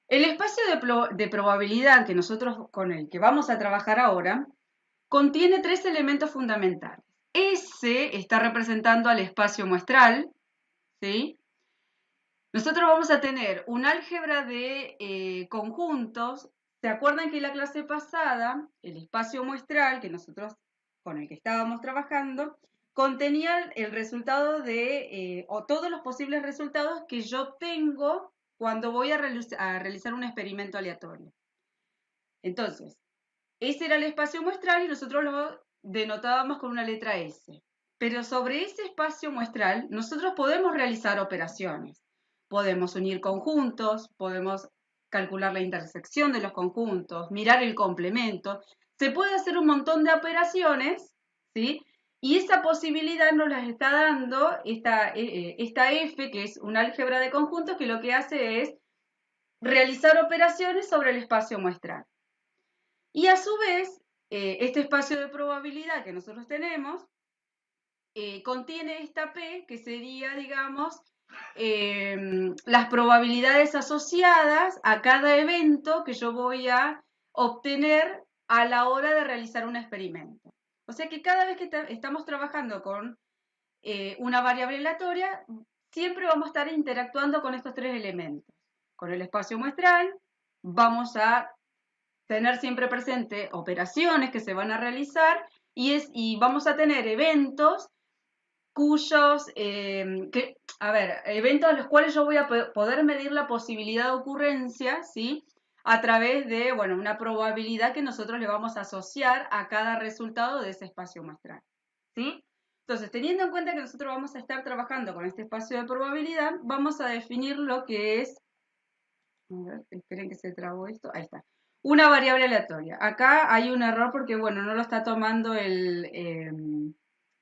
El espacio de probabilidad que nosotros con el que vamos a trabajar ahora contiene tres elementos fundamentales. S está representando al espacio muestral, ¿sí? Nosotros vamos a tener un álgebra de conjuntos. ¿Se acuerdan que en la clase pasada el espacio muestral que nosotros con el que estábamos trabajando contenía el resultado de, o todos los posibles resultados que yo tengo cuando voy a realizar un experimento aleatorio? Entonces, ese era el espacio muestral y nosotros lo denotábamos con una letra S. Pero sobre ese espacio muestral nosotros podemos realizar operaciones. Podemos unir conjuntos, podemos calcular la intersección de los conjuntos, mirar el complemento. Se puede hacer un montón de operaciones, ¿sí? Y esa posibilidad nos la está dando esta F, que es un álgebra de conjuntos, que lo que hace es realizar operaciones sobre el espacio muestral. Y a su vez, este espacio de probabilidad que nosotros tenemos contiene esta P, que sería, digamos, las probabilidades asociadas a cada evento que yo voy a obtener a la hora de realizar un experimento. O sea que cada vez que estamos trabajando con una variable aleatoria, siempre vamos a estar interactuando con estos tres elementos. Con el espacio muestral vamos a tener siempre presente operaciones que se van a realizar y vamos a tener eventos cuyos, eventos a los cuales yo voy a poder medir la posibilidad de ocurrencia, ¿sí? A través de, bueno, una probabilidad que nosotros le vamos a asociar a cada resultado de ese espacio muestral, ¿sí? Entonces, teniendo en cuenta que nosotros vamos a estar trabajando con este espacio de probabilidad, vamos a definir lo que es, a ver, esperen que se trabó esto, ahí está, una variable aleatoria. Acá hay un error porque, bueno, no lo está tomando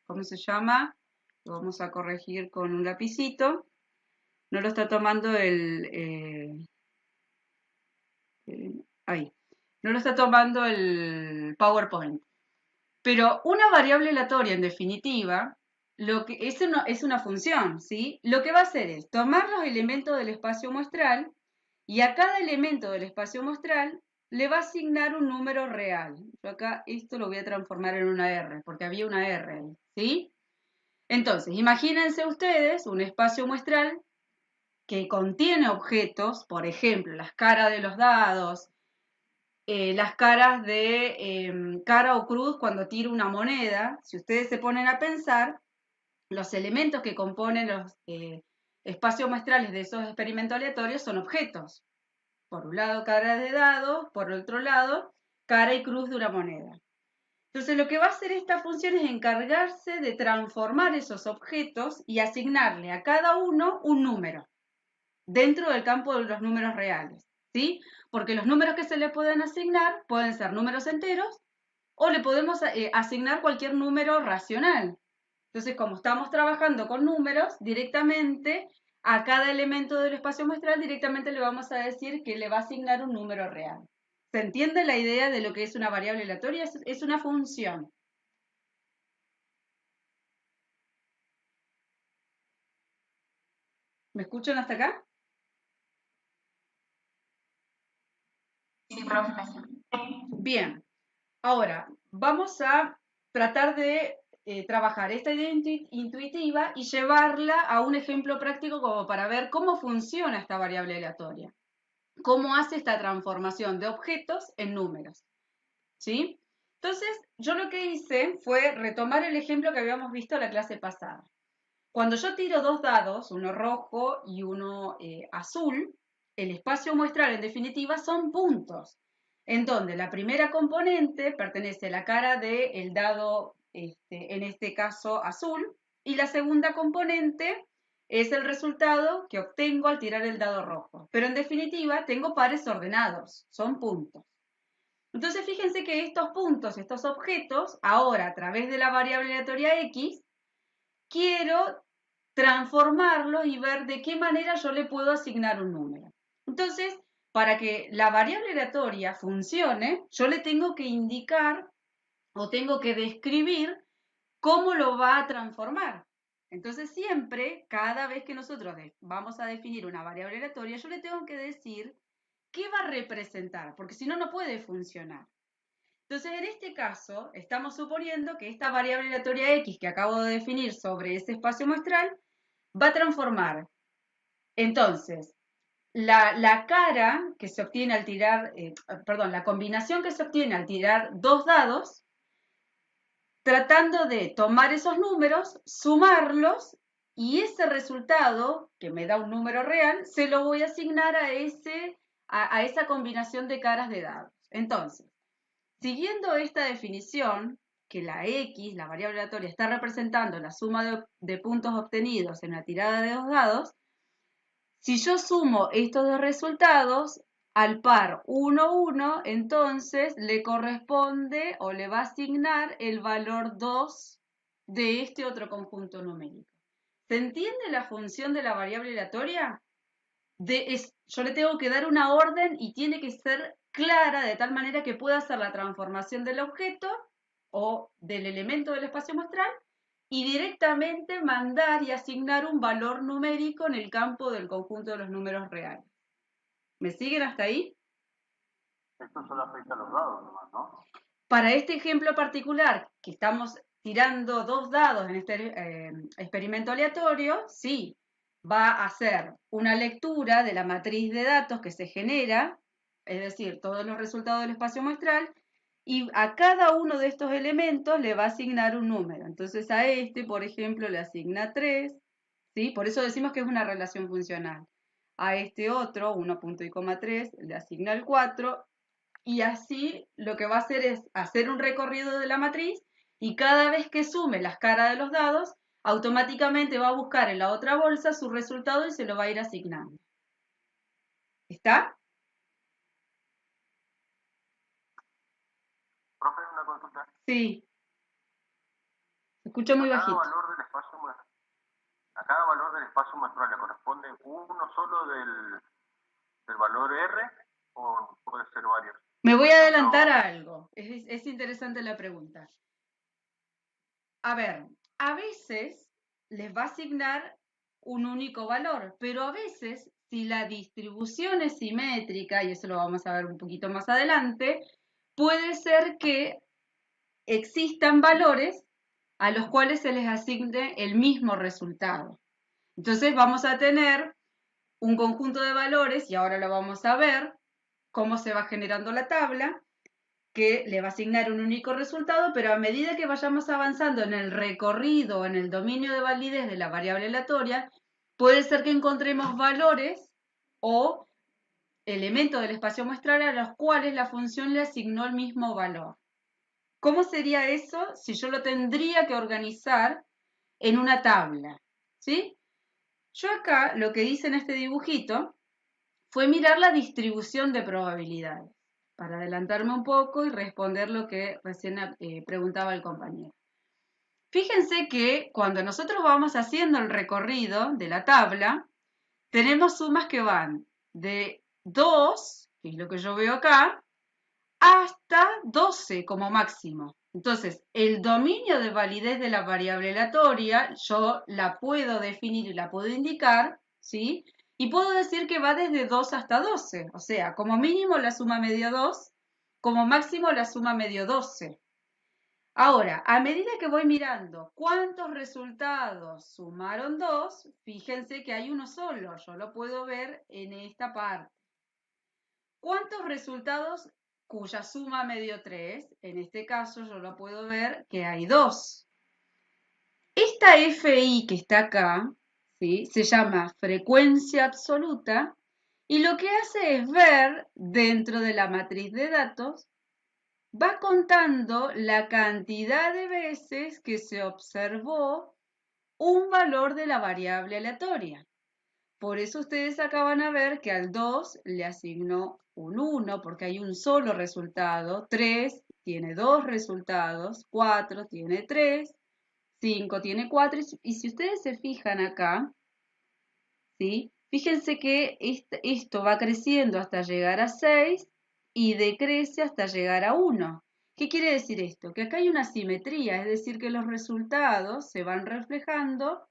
¿cómo se llama? Lo vamos a corregir con un lapicito. No lo está tomando ahí. No lo está tomando el PowerPoint. Pero una variable aleatoria, en definitiva, lo que es una función, ¿sí? Lo que va a hacer es tomar los elementos del espacio muestral y a cada elemento del espacio muestral le va a asignar un número real. Yo acá esto lo voy a transformar en una R, porque había una R ahí, ¿sí? Entonces, imagínense ustedes un espacio muestral que contiene objetos, por ejemplo, las caras de los dados, las caras de cara o cruz cuando tiro una moneda. Si ustedes se ponen a pensar, los elementos que componen los espacios muestrales de esos experimentos aleatorios son objetos. Por un lado, cara de dados, por otro lado, cara y cruz de una moneda. Entonces, lo que va a hacer esta función es encargarse de transformar esos objetos y asignarle a cada uno un número dentro del campo de los números reales, ¿sí? Porque los números que se le pueden asignar pueden ser números enteros o le podemos asignar cualquier número racional. Entonces, como estamos trabajando con números, directamente a cada elemento del espacio muestral directamente le vamos a decir que le va a asignar un número real. ¿Se entiende la idea de lo que es una variable aleatoria? Es una función. ¿Me escuchan hasta acá? Sí, profe. Bien. Ahora, vamos a tratar de trabajar esta idea intuitiva y llevarla a un ejemplo práctico como para ver cómo funciona esta variable aleatoria, cómo hace esta transformación de objetos en números, ¿sí? Entonces, yo lo que hice fue retomar el ejemplo que habíamos visto en la clase pasada. Cuando yo tiro dos dados, uno rojo y uno azul, el espacio muestral en definitiva son puntos, en donde la primera componente pertenece a la cara del dado, en este caso azul, y la segunda componente es el resultado que obtengo al tirar el dado rojo. Pero en definitiva tengo pares ordenados, son puntos. Entonces fíjense que estos puntos, estos objetos, ahora a través de la variable aleatoria X, quiero transformarlo y ver de qué manera yo le puedo asignar un número. Entonces, para que la variable aleatoria funcione, yo le tengo que indicar o tengo que describir cómo lo va a transformar. Entonces, siempre, cada vez que nosotros vamos a definir una variable aleatoria, yo le tengo que decir ¿qué va a representar? Porque si no, no puede funcionar. Entonces, en este caso, estamos suponiendo que esta variable aleatoria x que acabo de definir sobre ese espacio muestral va a transformar. Entonces, la cara que se obtiene al tirar, la combinación que se obtiene al tirar dos dados, tratando de tomar esos números, sumarlos y ese resultado, que me da un número real, se lo voy a asignar a esa combinación de caras de dados. Entonces, siguiendo esta definición, que la x, la variable aleatoria, está representando la suma de puntos obtenidos en la tirada de dos dados, si yo sumo estos dos resultados, al par 1, 1, entonces le corresponde o le va a asignar el valor 2 de este otro conjunto numérico. ¿Se entiende la función de la variable aleatoria? Yo le tengo que dar una orden y tiene que ser clara de tal manera que pueda hacer la transformación del objeto o del elemento del espacio muestral y directamente mandar y asignar un valor numérico en el campo del conjunto de los números reales. ¿Me siguen hasta ahí? Esto solo afecta a los dados nomás, ¿no? Para este ejemplo particular, que estamos tirando dos dados en este experimento aleatorio, sí, va a hacer una lectura de la matriz de datos que se genera, es decir, todos los resultados del espacio muestral, y a cada uno de estos elementos le va a asignar un número. Entonces a este, por ejemplo, le asigna 3, ¿sí? Por eso decimos que es una relación funcional. A este otro, 1.3, le asigna el 4, y así lo que va a hacer es hacer un recorrido de la matriz y cada vez que sume las caras de los dados, automáticamente va a buscar en la otra bolsa su resultado y se lo va a ir asignando. ¿Está? Profe, una consulta. Sí. Se escucha muy bajito. A cada valor del espacio muestral le corresponde uno solo del valor R o puede ser varios. Me voy a adelantar a algo. Es interesante la pregunta. A ver, a veces les va a asignar un único valor, pero a veces, si la distribución es simétrica, y eso lo vamos a ver un poquito más adelante, puede ser que existan valores a los cuales se les asigne el mismo resultado. Entonces vamos a tener un conjunto de valores, y ahora lo vamos a ver, cómo se va generando la tabla, que le va a asignar un único resultado, pero a medida que vayamos avanzando en el recorrido, en el dominio de validez de la variable aleatoria, puede ser que encontremos valores o elementos del espacio muestral a los cuales la función le asignó el mismo valor. ¿Cómo sería eso si yo lo tendría que organizar en una tabla? ¿Sí? Yo acá lo que hice en este dibujito fue mirar la distribución de probabilidades, para adelantarme un poco y responder lo que recién preguntaba el compañero. Fíjense que cuando nosotros vamos haciendo el recorrido de la tabla, tenemos sumas que van de 2, que es lo que yo veo acá, hasta 12 como máximo. Entonces, el dominio de validez de la variable aleatoria, yo la puedo definir y la puedo indicar, ¿sí? Y puedo decir que va desde 2 hasta 12, o sea, como mínimo la suma medio 2, como máximo la suma medio 12. Ahora, a medida que voy mirando cuántos resultados sumaron 2, fíjense que hay uno solo, yo lo puedo ver en esta parte. ¿Cuántos resultados cuya suma me dio 3? En este caso yo lo puedo ver que hay 2. Esta FI que está acá, ¿sí?, se llama frecuencia absoluta y lo que hace es ver dentro de la matriz de datos, va contando la cantidad de veces que se observó un valor de la variable aleatoria. Por eso ustedes acá van a ver que al 2 le asignó un 1 porque hay un solo resultado, 3 tiene dos resultados, 4 tiene 3, 5 tiene 4, y si ustedes se fijan acá, ¿sí?, fíjense que esto va creciendo hasta llegar a 6 y decrece hasta llegar a 1. ¿Qué quiere decir esto? Que acá hay una simetría, es decir, que los resultados se van reflejando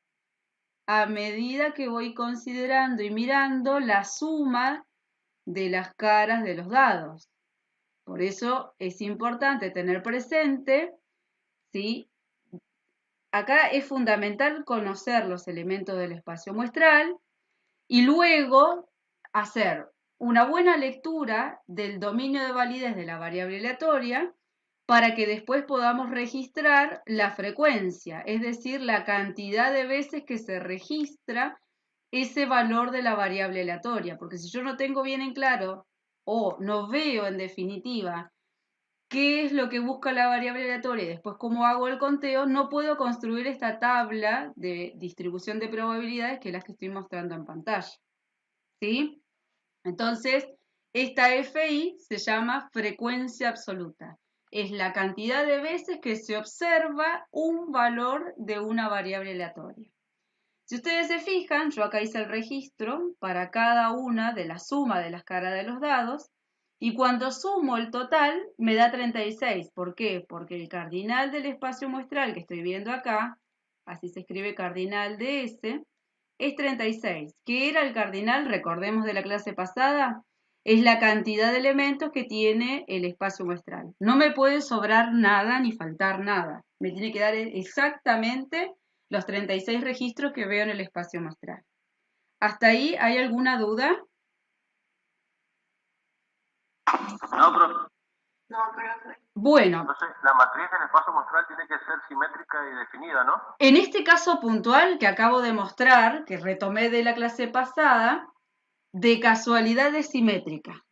a medida que voy considerando y mirando la suma de las caras de los dados. Por eso es importante tener presente, ¿sí? Acá es fundamental conocer los elementos del espacio muestral y luego hacer una buena lectura del dominio de validez de la variable aleatoria para que después podamos registrar la frecuencia, es decir, la cantidad de veces que se registra ese valor de la variable aleatoria, porque si yo no tengo bien en claro o no veo en definitiva qué es lo que busca la variable aleatoria y después cómo hago el conteo, no puedo construir esta tabla de distribución de probabilidades que es la que estoy mostrando en pantalla. ¿Sí? Entonces, esta FI se llama frecuencia absoluta. Es la cantidad de veces que se observa un valor de una variable aleatoria. Si ustedes se fijan, yo acá hice el registro para cada una de la suma de las caras de los dados y cuando sumo el total me da 36. ¿Por qué? Porque el cardinal del espacio muestral que estoy viendo acá, así se escribe cardinal de S, es 36. ¿Qué era el cardinal? Recordemos de la clase pasada. Es la cantidad de elementos que tiene el espacio muestral. No me puede sobrar nada ni faltar nada. Me tiene que dar exactamente los 36 registros que veo en el espacio muestral. ¿Hasta ahí hay alguna duda? No, profe. No, profe. Bueno, Entonces, la matriz del espacio muestral tiene que ser simétrica y definida, ¿no? en este caso puntual que acabo de mostrar, que retomé de la clase pasada, de casualidad es simétrica.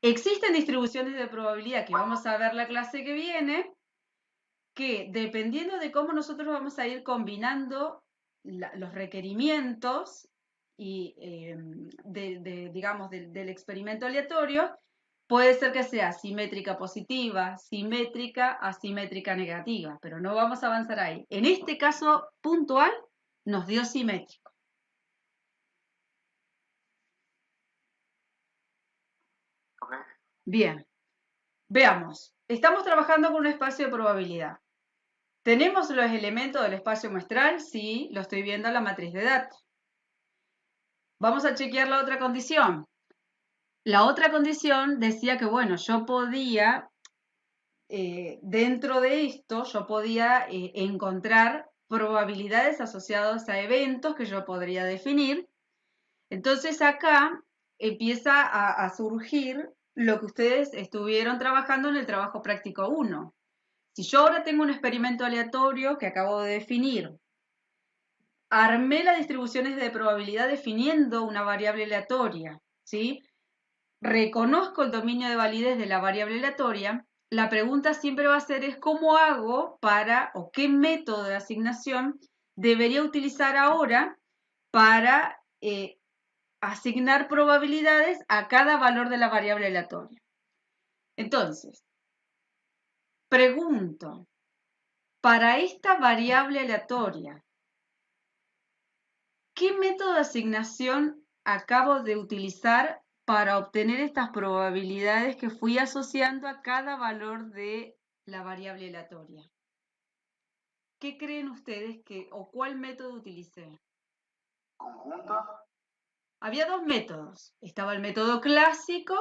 Existen distribuciones de probabilidad que vamos a ver la clase que viene, que dependiendo de cómo nosotros vamos a ir combinando los requerimientos y, digamos, del experimento aleatorio, puede ser que sea simétrica positiva, simétrica, asimétrica negativa, pero no vamos a avanzar ahí. En este caso puntual nos dio simétrico. Okay. Bien, veamos. Estamos trabajando con un espacio de probabilidad. ¿Tenemos los elementos del espacio muestral? Sí, lo estoy viendo en la matriz de datos. Vamos a chequear la otra condición. La otra condición decía que, bueno, yo podía, dentro de esto, yo podía encontrar probabilidades asociadas a eventos que yo podría definir. Entonces acá empieza a surgir lo que ustedes estuvieron trabajando en el trabajo práctico 1. Si yo ahora tengo un experimento aleatorio que acabo de definir, armé las distribuciones de probabilidad definiendo una variable aleatoria, ¿sí? Reconozco el dominio de validez de la variable aleatoria, la pregunta siempre va a ser es cómo hago para, o qué método de asignación debería utilizar ahora para asignar probabilidades a cada valor de la variable aleatoria. Entonces, pregunto, para esta variable aleatoria, ¿qué método de asignación acabo de utilizar para obtener estas probabilidades que fui asociando a cada valor de la variable aleatoria? ¿Qué creen ustedes o cuál método utilicé? ¿Conjunto? Había dos métodos. Estaba el método clásico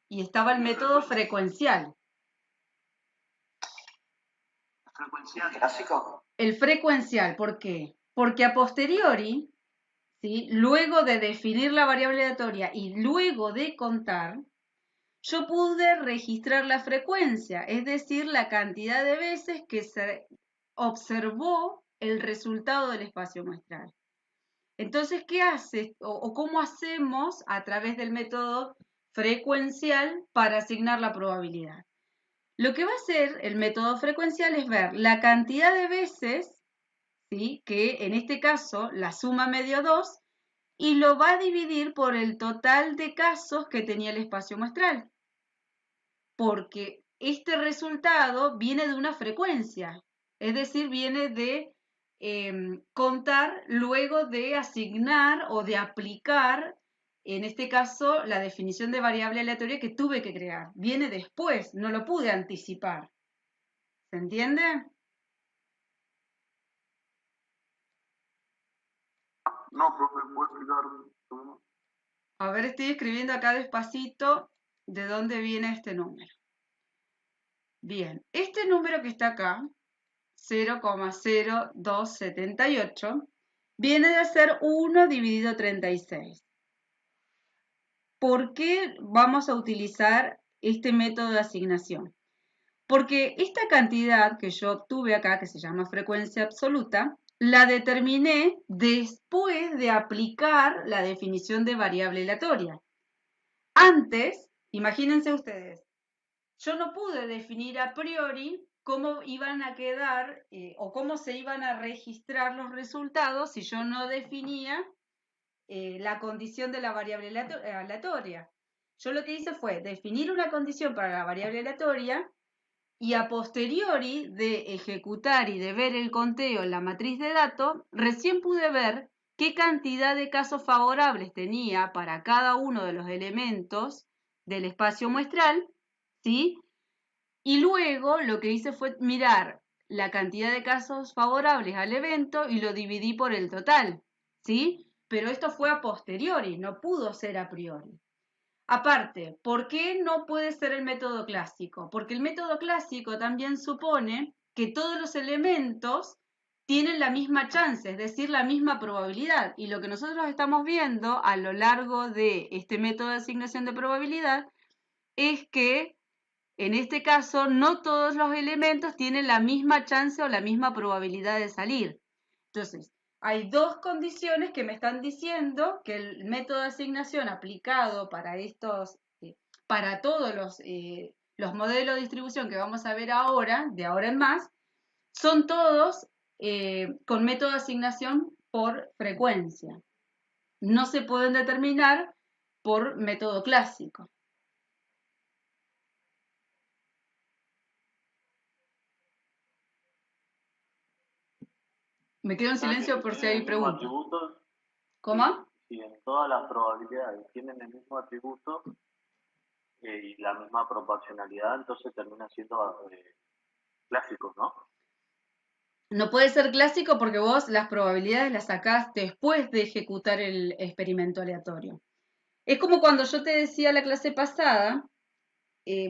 y estaba el método frecuencial. ¿Frecuencial clásico? El frecuencial, ¿por qué? Porque a posteriori, ¿sí? Luego de definir la variable aleatoria y luego de contar, yo pude registrar la frecuencia, es decir, la cantidad de veces que se observó el resultado del espacio muestral. Entonces, ¿qué hace o cómo hacemos a través del método frecuencial para asignar la probabilidad? Lo que va a hacer el método frecuencial es ver la cantidad de veces, ¿sí? Que en este caso la suma me dio 2, y lo va a dividir por el total de casos que tenía el espacio muestral. Porque este resultado viene de una frecuencia, es decir, viene de contar luego de asignar o de aplicar, en este caso, la definición de variable aleatoria que tuve que crear. Viene después, no lo pude anticipar. ¿Se entiende? No, profe, ¿puedo explicar? A ver, estoy escribiendo acá despacito de dónde viene este número. Bien, este número que está acá, 0,0278, viene de ser 1 dividido 36. ¿Por qué vamos a utilizar este método de asignación? Porque esta cantidad que yo obtuve acá, que se llama frecuencia absoluta, la determiné después de aplicar la definición de variable aleatoria. Antes, imagínense ustedes, yo no pude definir a priori cómo iban a quedar o cómo se iban a registrar los resultados si yo no definía la condición de la variable aleatoria. Yo lo que hice fue definir una condición para la variable aleatoria y a posteriori de ejecutar y de ver el conteo en la matriz de datos, recién pude ver qué cantidad de casos favorables tenía para cada uno de los elementos del espacio muestral, ¿sí? Y luego lo que hice fue mirar la cantidad de casos favorables al evento y lo dividí por el total, ¿sí? Pero esto fue a posteriori, no pudo ser a priori. Aparte, ¿por qué no puede ser el método clásico? Porque el método clásico también supone que todos los elementos tienen la misma chance, es decir, la misma probabilidad. Y lo que nosotros estamos viendo a lo largo de este método de asignación de probabilidad es que en este caso no todos los elementos tienen la misma chance o la misma probabilidad de salir. Entonces, hay dos condiciones que me están diciendo que el método de asignación aplicado para para todos los modelos de distribución que vamos a ver ahora, de ahora en más, son todos con método de asignación por frecuencia. No se pueden determinar por método clásico. Me quedo en silencio por si hay preguntas. ¿Cómo? Si en todas las probabilidades tienen el mismo atributo y la misma proporcionalidad, entonces termina siendo clásicos, ¿no? No puede ser clásico porque vos las probabilidades las sacás después de ejecutar el experimento aleatorio. Es como cuando yo te decía la clase pasada,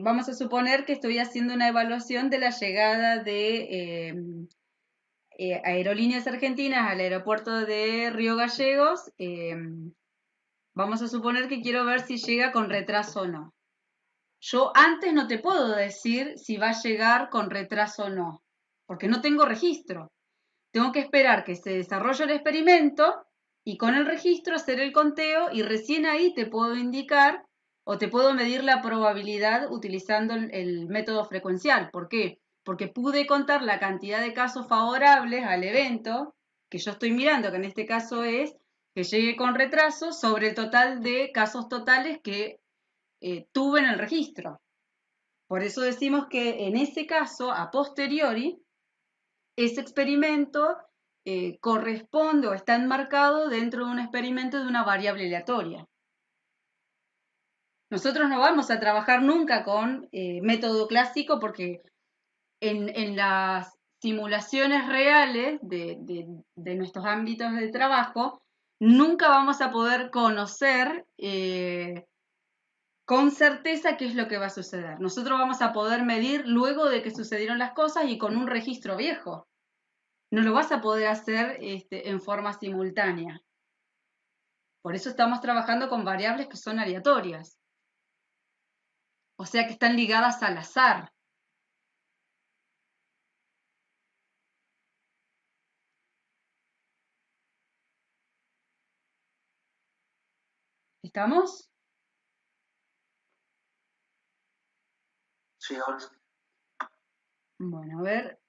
vamos a suponer que estoy haciendo una evaluación de la llegada de Aerolíneas Argentinas al aeropuerto de Río Gallegos. Vamos a suponer que quiero ver si llega con retraso o no. Yo antes no te puedo decir si va a llegar con retraso o no, porque no tengo registro. Tengo que esperar que se desarrolle el experimento y con el registro hacer el conteo y recién ahí te puedo indicar o te puedo medir la probabilidad utilizando el método frecuencial. ¿Por qué? Porque pude contar la cantidad de casos favorables al evento que yo estoy mirando, que en este caso es que llegue con retraso sobre el total de casos totales que tuve en el registro. Por eso decimos que en ese caso, a posteriori, ese experimento corresponde o está enmarcado dentro de un experimento de una variable aleatoria. Nosotros no vamos a trabajar nunca con método clásico porque en las simulaciones reales de nuestros ámbitos de trabajo, nunca vamos a poder conocer con certeza qué es lo que va a suceder. Nosotros vamos a poder medir luego de que sucedieron las cosas y con un registro viejo. No lo vas a poder hacer en forma simultánea. Por eso estamos trabajando con variables que son aleatorias. O sea que están ligadas al azar. ¿Estamos? Sí, ahora sí. Bueno, a ver.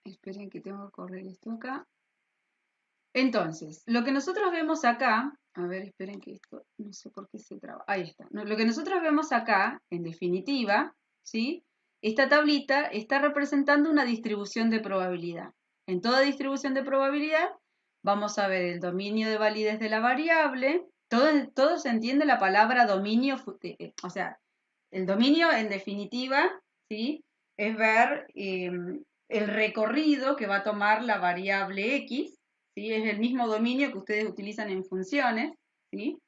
Esperen que tengo que correr esto acá. Entonces, lo que nosotros vemos acá, a ver, esperen que esto, no sé por qué se traba. Ahí está. Lo que nosotros vemos acá, en definitiva, ¿sí? Esta tablita está representando una distribución de probabilidad. En toda distribución de probabilidad vamos a ver el dominio de validez de la variable. Todo se entiende la palabra dominio, o sea, el dominio en definitiva, ¿sí? Es ver el recorrido que va a tomar la variable x, ¿sí? Es el mismo dominio que ustedes utilizan en funciones, ¿sí?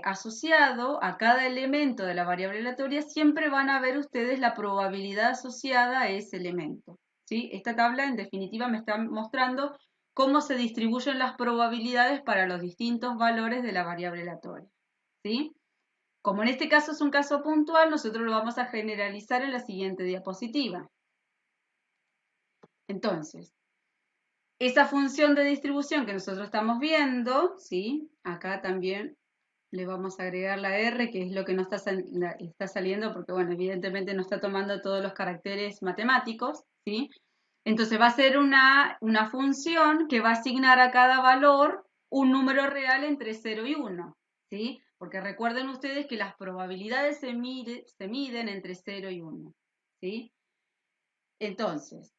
asociado a cada elemento de la variable aleatoria siempre van a ver ustedes la probabilidad asociada a ese elemento, ¿sí? Esta tabla en definitiva me está mostrando cómo se distribuyen las probabilidades para los distintos valores de la variable aleatoria, ¿sí? Como en este caso es un caso puntual, nosotros lo vamos a generalizar en la siguiente diapositiva. Entonces, esa función de distribución que nosotros estamos viendo, ¿sí? Acá también le vamos a agregar la R, que es lo que no está saliendo, porque, bueno, evidentemente no está tomando todos los caracteres matemáticos, ¿sí? Entonces va a ser una función que va a asignar a cada valor un número real entre 0 y 1, ¿sí? Porque recuerden ustedes que las probabilidades se miden entre 0 y 1, ¿sí? Entonces,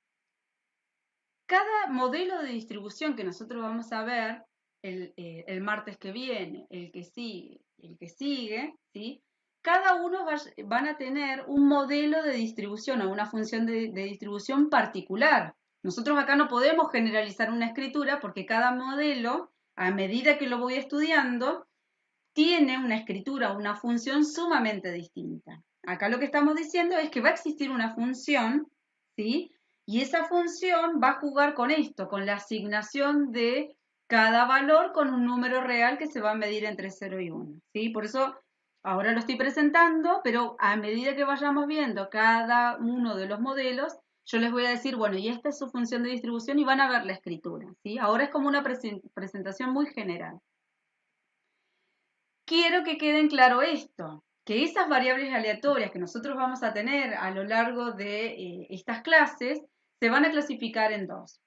cada modelo de distribución que nosotros vamos a ver el martes que viene, el que sigue, ¿sí? Cada uno van a tener un modelo de distribución o una función de distribución particular. Nosotros acá no podemos generalizar una escritura porque cada modelo, a medida que lo voy estudiando, tiene una escritura, una función sumamente distinta. Acá lo que estamos diciendo es que va a existir una función, ¿sí? Y esa función va a jugar con esto, con la asignación de cada valor con un número real que se va a medir entre 0 y 1, ¿sí? Por eso ahora lo estoy presentando, pero a medida que vayamos viendo cada uno de los modelos, yo les voy a decir, bueno, y esta es su función de distribución y van a ver la escritura, ¿sí? Ahora es como una presentación muy general. Quiero que queden claro esto, que esas variables aleatorias que nosotros vamos a tener a lo largo de estas clases se van a clasificar en dos.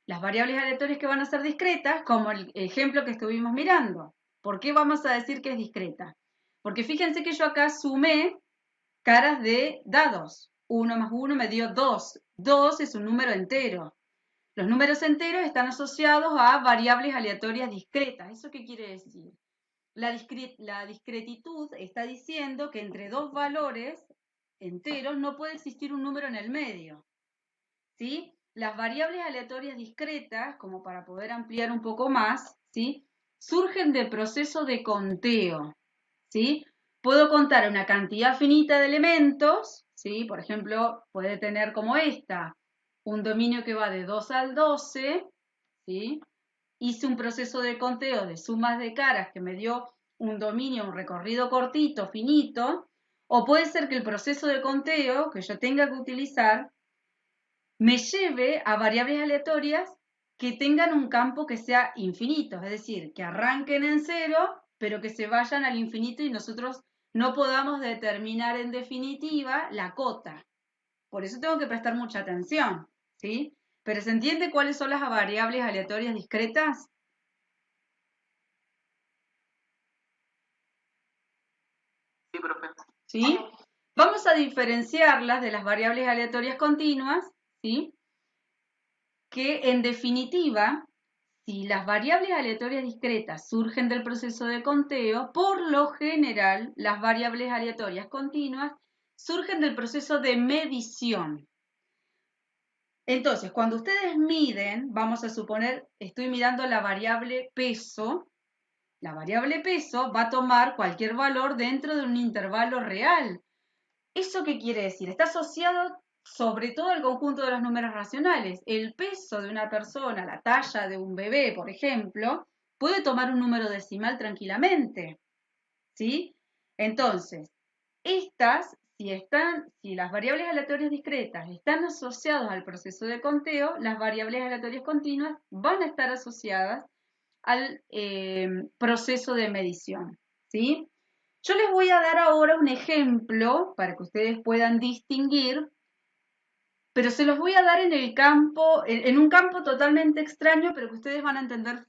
Las variables aleatorias que van a ser discretas, como el ejemplo que estuvimos mirando. ¿Por qué vamos a decir que es discreta? Porque fíjense que yo acá sumé caras de dados. 1 más 1 me dio 2. 2 es un número entero. Los números enteros están asociados a variables aleatorias discretas. ¿Eso qué quiere decir? La discretitud está diciendo que entre dos valores enteros no puede existir un número en el medio, ¿sí? Las variables aleatorias discretas, como para poder ampliar un poco más, ¿sí? Surgen del proceso de conteo, ¿sí? Puedo contar una cantidad finita de elementos, ¿sí? Por ejemplo, puede tener como esta, un dominio que va de 2 al 12, ¿sí? Hice un proceso de conteo de sumas de caras que me dio un dominio, un recorrido cortito, finito, o puede ser que el proceso de conteo que yo tenga que utilizar me lleve a variables aleatorias que tengan un campo que sea infinito, es decir, que arranquen en 0, pero que se vayan al infinito y nosotros no podamos determinar en definitiva la cota. Por eso tengo que prestar mucha atención, ¿sí? ¿Pero se entiende cuáles son las variables aleatorias discretas? Sí, profe. ¿Sí? Vamos a diferenciarlas de las variables aleatorias continuas, ¿sí? Que en definitiva, si las variables aleatorias discretas surgen del proceso de conteo, por lo general las variables aleatorias continuas surgen del proceso de medición. Entonces, cuando ustedes miden, vamos a suponer, estoy mirando la variable peso. La variable peso va a tomar cualquier valor dentro de un intervalo real. ¿Eso qué quiere decir? Está asociado sobre todo al conjunto de los números racionales. El peso de una persona, la talla de un bebé, por ejemplo, puede tomar un número decimal tranquilamente, ¿sí? Entonces, si las variables aleatorias discretas están asociadas al proceso de conteo, las variables aleatorias continuas van a estar asociadas al proceso de medición, ¿sí? Yo les voy a dar ahora un ejemplo para que ustedes puedan distinguir, pero se los voy a dar en un campo totalmente extraño, pero que ustedes van a entender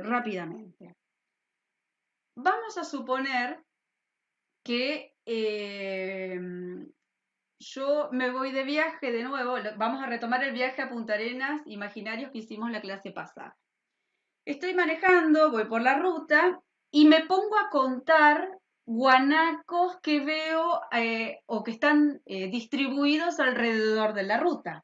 rápidamente. Vamos a suponer que yo me voy de viaje de nuevo, vamos a retomar el viaje a Punta Arenas imaginarios que hicimos la clase pasada. Estoy manejando, voy por la ruta y me pongo a contar guanacos que veo o que están distribuidos alrededor de la ruta.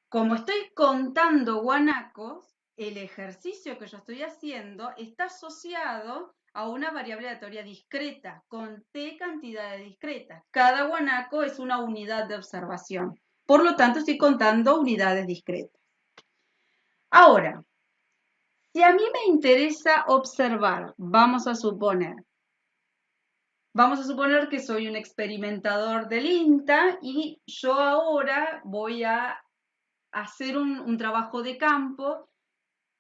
Como estoy contando guanacos, el ejercicio que yo estoy haciendo está asociado a una variable aleatoria discreta, con T cantidades discretas. Cada guanaco es una unidad de observación. Por lo tanto, estoy contando unidades discretas. Ahora, si a mí me interesa observar, vamos a suponer que soy un experimentador del INTA y yo ahora voy a hacer un trabajo de campo,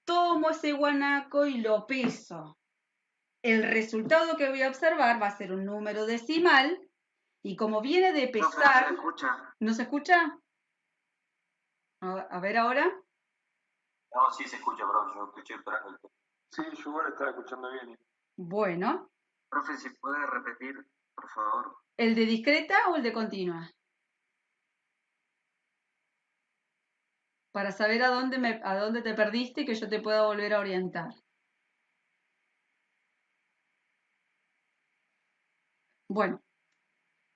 tomo ese guanaco y lo peso. El resultado que voy a observar va a ser un número decimal y como viene de pesar... No se escucha. ¿No se escucha? A ver ahora. No, sí se escucha, bro. Yo escuché esperando. Sí, yo igual estaba escuchando bien. Bueno. Profe, si puede repetir, por favor. ¿El de discreta o el de continua? Para saber a dónde te perdiste y que yo te pueda volver a orientar. Bueno,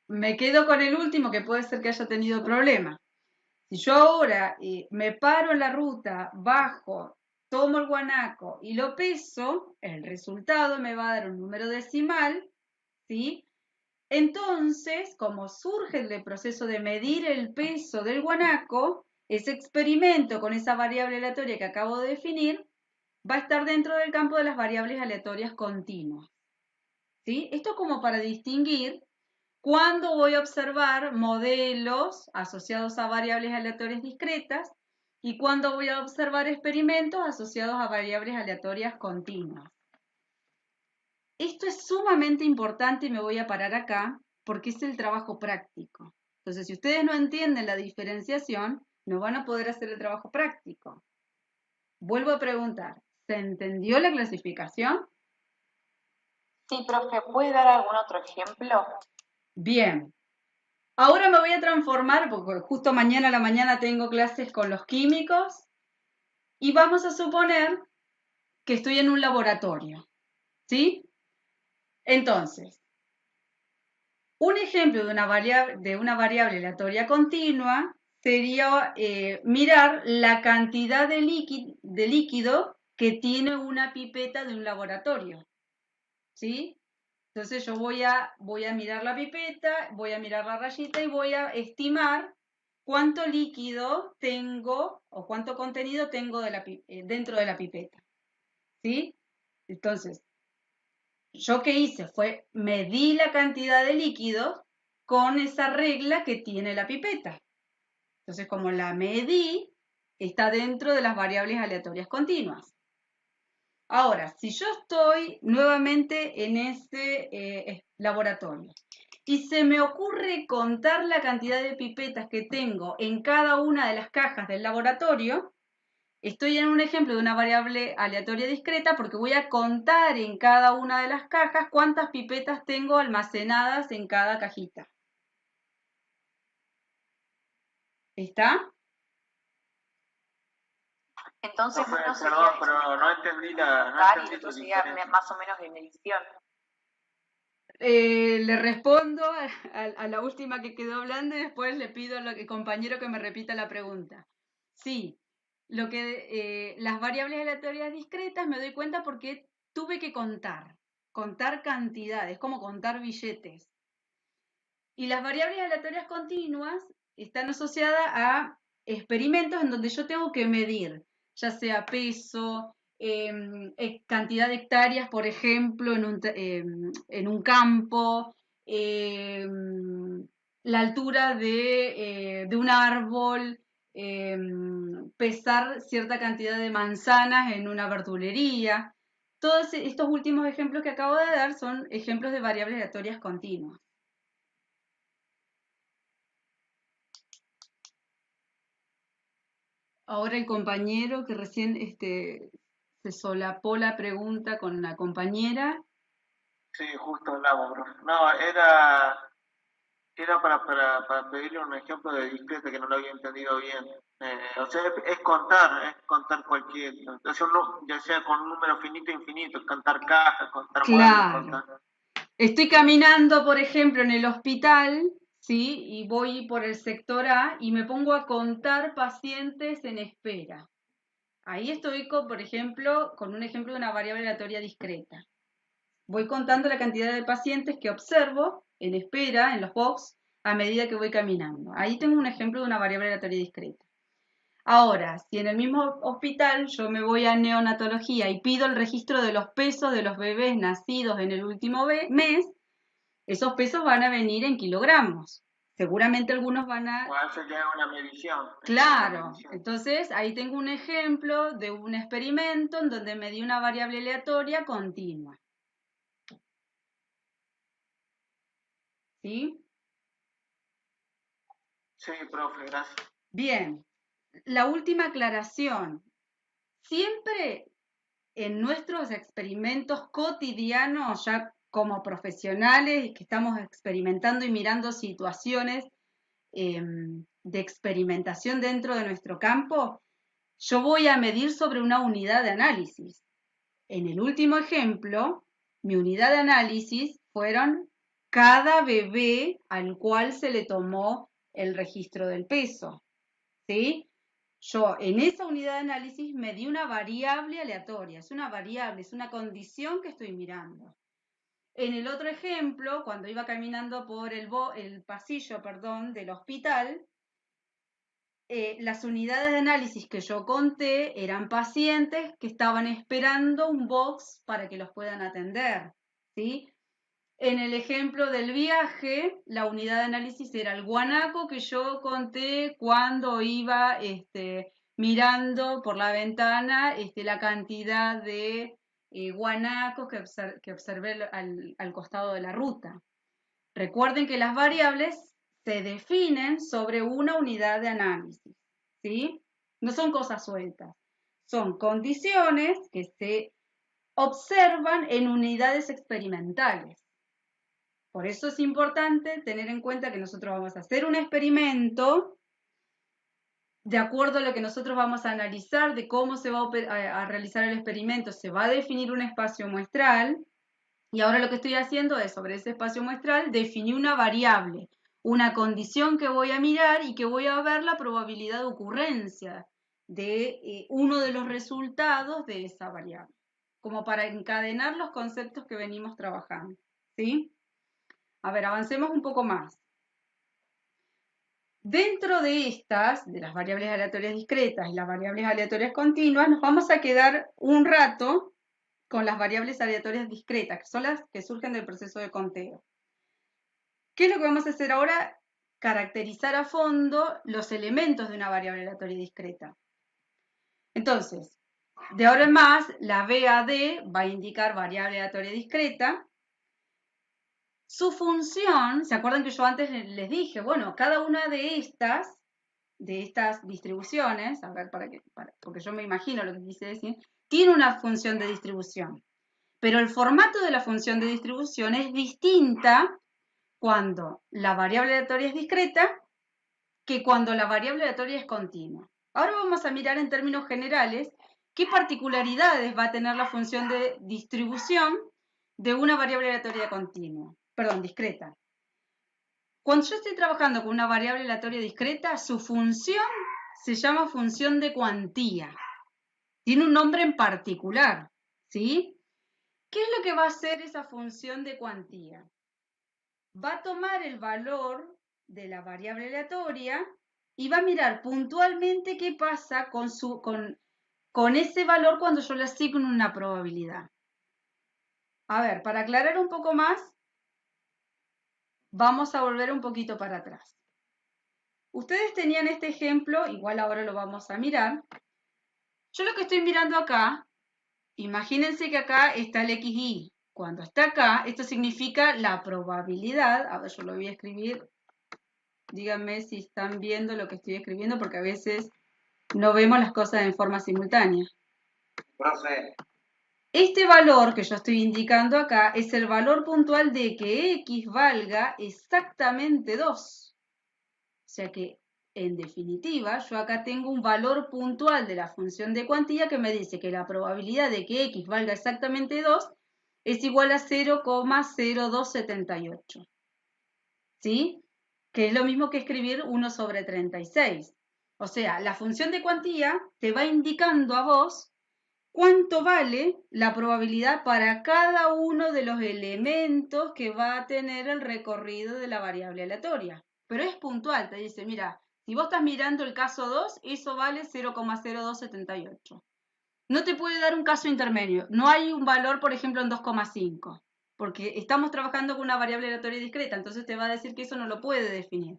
me quedo con el último que puede ser que haya tenido problema. Si yo ahora me paro en la ruta, bajo, tomo el guanaco y lo peso, el resultado me va a dar un número decimal, ¿sí? Entonces, como surge el proceso de medir el peso del guanaco, ese experimento con esa variable aleatoria que acabo de definir va a estar dentro del campo de las variables aleatorias continuas. ¿Sí? Esto es como para distinguir cuándo voy a observar modelos asociados a variables aleatorias discretas y cuándo voy a observar experimentos asociados a variables aleatorias continuas. Esto es sumamente importante y me voy a parar acá porque es el trabajo práctico. Entonces, si ustedes no entienden la diferenciación, no van a poder hacer el trabajo práctico. Vuelvo a preguntar, ¿se entendió la clasificación? Sí, profe, ¿puede dar algún otro ejemplo? Bien. Ahora me voy a transformar, porque justo mañana a la mañana tengo clases con los químicos, y vamos a suponer que estoy en un laboratorio, ¿sí? Entonces, un ejemplo de una variable aleatoria continua sería mirar la cantidad de líquido que tiene una pipeta de un laboratorio, ¿sí? Entonces yo voy a mirar la pipeta, voy a mirar la rayita y voy a estimar cuánto líquido tengo o cuánto contenido tengo dentro de la pipeta, ¿sí? Entonces, yo qué hice fue medí la cantidad de líquido con esa regla que tiene la pipeta. Entonces, como la medí, está dentro de las variables aleatorias continuas. Ahora, si yo estoy nuevamente en este laboratorio y se me ocurre contar la cantidad de pipetas que tengo en cada una de las cajas del laboratorio, estoy en un ejemplo de una variable aleatoria discreta porque voy a contar en cada una de las cajas cuántas pipetas tengo almacenadas en cada cajita. ¿Está? Entonces, no, no perdón, sería pero no entendí la y después sería más o menos de medición. Le respondo a la última que quedó hablando y después le pido al compañero que me repita la pregunta. Sí, las variables aleatorias discretas me doy cuenta porque tuve que contar cantidades, como contar billetes. Y las variables aleatorias continuas están asociadas a experimentos en donde yo tengo que medir, ya sea peso, cantidad de hectáreas, por ejemplo, en un campo, la altura de un árbol, pesar cierta cantidad de manzanas en una verdulería. Todos estos últimos ejemplos que acabo de dar son ejemplos de variables aleatorias continuas. Ahora el compañero que recién se solapó la pregunta con la compañera. Sí, justo hablamos, bro. No, era para pedirle un ejemplo de discreta que no lo había entendido bien. O sea, es contar cualquier, o sea, ya sea con un número finito e infinito, contar cajas, contar Claro. muebles, contar... Estoy caminando, por ejemplo, en el hospital, ¿sí? Y voy por el sector A y me pongo a contar pacientes en espera. Ahí estoy, por ejemplo, con un ejemplo de una variable aleatoria discreta. Voy contando la cantidad de pacientes que observo en espera, en los box, a medida que voy caminando. Ahí tengo un ejemplo de una variable aleatoria discreta. Ahora, si en el mismo hospital yo me voy a neonatología y pido el registro de los pesos de los bebés nacidos en el último mes, esos pesos van a venir en kilogramos. Seguramente algunos van a... Bueno, eso ya es una medición. Claro, entonces ahí tengo un ejemplo de un experimento en donde me di una variable aleatoria continua. ¿Sí? Sí, profe, gracias. Bien, la última aclaración. Siempre en nuestros experimentos cotidianos, ya como profesionales que estamos experimentando y mirando situaciones de experimentación dentro de nuestro campo, yo voy a medir sobre una unidad de análisis. En el último ejemplo, mi unidad de análisis fueron cada bebé al cual se le tomó el registro del peso, ¿sí? Yo en esa unidad de análisis me di una variable aleatoria, es una variable, es una condición que estoy mirando. En el otro ejemplo, cuando iba caminando por el pasillo, del hospital, las unidades de análisis que yo conté eran pacientes que estaban esperando un box para que los puedan atender, ¿sí? En el ejemplo del viaje, la unidad de análisis era el guanaco que yo conté cuando iba mirando por la ventana la cantidad de guanacos que observé al costado de la ruta. Recuerden que las variables se definen sobre una unidad de análisis, ¿sí? No son cosas sueltas, son condiciones que se observan en unidades experimentales. Por eso es importante tener en cuenta que nosotros vamos a hacer un experimento de acuerdo a lo que nosotros vamos a analizar de cómo se va a realizar el experimento. Se va a definir un espacio muestral y ahora lo que estoy haciendo es, sobre ese espacio muestral, definir una variable, una condición que voy a mirar y que voy a ver la probabilidad de ocurrencia de uno de los resultados de esa variable, como para encadenar los conceptos que venimos trabajando, ¿sí? A ver, avancemos un poco más. Dentro de las variables aleatorias discretas y las variables aleatorias continuas, nos vamos a quedar un rato con las variables aleatorias discretas, que son las que surgen del proceso de conteo. ¿Qué es lo que vamos a hacer ahora? Caracterizar a fondo los elementos de una variable aleatoria discreta. Entonces, de ahora en más, la VAD va a indicar variable aleatoria discreta. Su función, ¿se acuerdan que yo antes les dije? Bueno, cada una de estas distribuciones, a ver, porque yo me imagino lo que quise decir, tiene una función de distribución. Pero el formato de la función de distribución es distinta cuando la variable aleatoria es discreta que cuando la variable aleatoria es continua. Ahora vamos a mirar en términos generales qué particularidades va a tener la función de distribución de una variable aleatoria discreta. Cuando yo estoy trabajando con una variable aleatoria discreta, su función se llama función de cuantía. Tiene un nombre en particular, ¿sí? ¿Qué es lo que va a hacer esa función de cuantía? Va a tomar el valor de la variable aleatoria y va a mirar puntualmente qué pasa con ese valor cuando yo le asigno una probabilidad. A ver, para aclarar un poco más, vamos a volver un poquito para atrás. Ustedes tenían este ejemplo, igual ahora lo vamos a mirar. Yo lo que estoy mirando acá, imagínense que acá está el XY. Cuando está acá, esto significa la probabilidad. A ver, yo lo voy a escribir. Díganme si están viendo lo que estoy escribiendo, porque a veces no vemos las cosas en forma simultánea. Profe. Este valor que yo estoy indicando acá es el valor puntual de que X valga exactamente 2. O sea que, en definitiva, yo acá tengo un valor puntual de la función de cuantía que me dice que la probabilidad de que X valga exactamente 2 es igual a 0,0278. ¿Sí? Que es lo mismo que escribir 1 sobre 36. O sea, la función de cuantía te va indicando a vos cuánto vale la probabilidad para cada uno de los elementos que va a tener el recorrido de la variable aleatoria. Pero es puntual, te dice, mira, si vos estás mirando el caso 2, eso vale 0,0278. No te puede dar un caso intermedio. No hay un valor, por ejemplo, en 2,5, porque estamos trabajando con una variable aleatoria discreta, entonces te va a decir que eso no lo puede definir.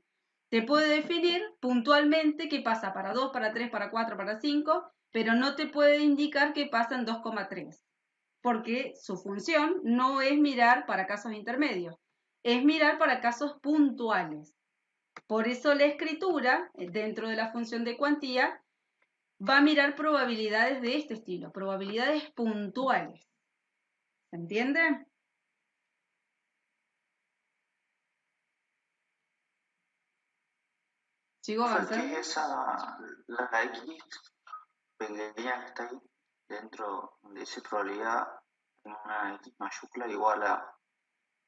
Te puede definir puntualmente qué pasa para 2, para 3, para 4, para 5, pero no te puede indicar qué pasa en 2,3, porque su función no es mirar para casos intermedios, es mirar para casos puntuales. Por eso la escritura, dentro de la función de cuantía, va a mirar probabilidades de este estilo, probabilidades puntuales. ¿Se entiende? ¿Sigo avanzando? ¿Qué es esa, la X pequeña que está ahí dentro de esa probabilidad en una X mayúscula igual a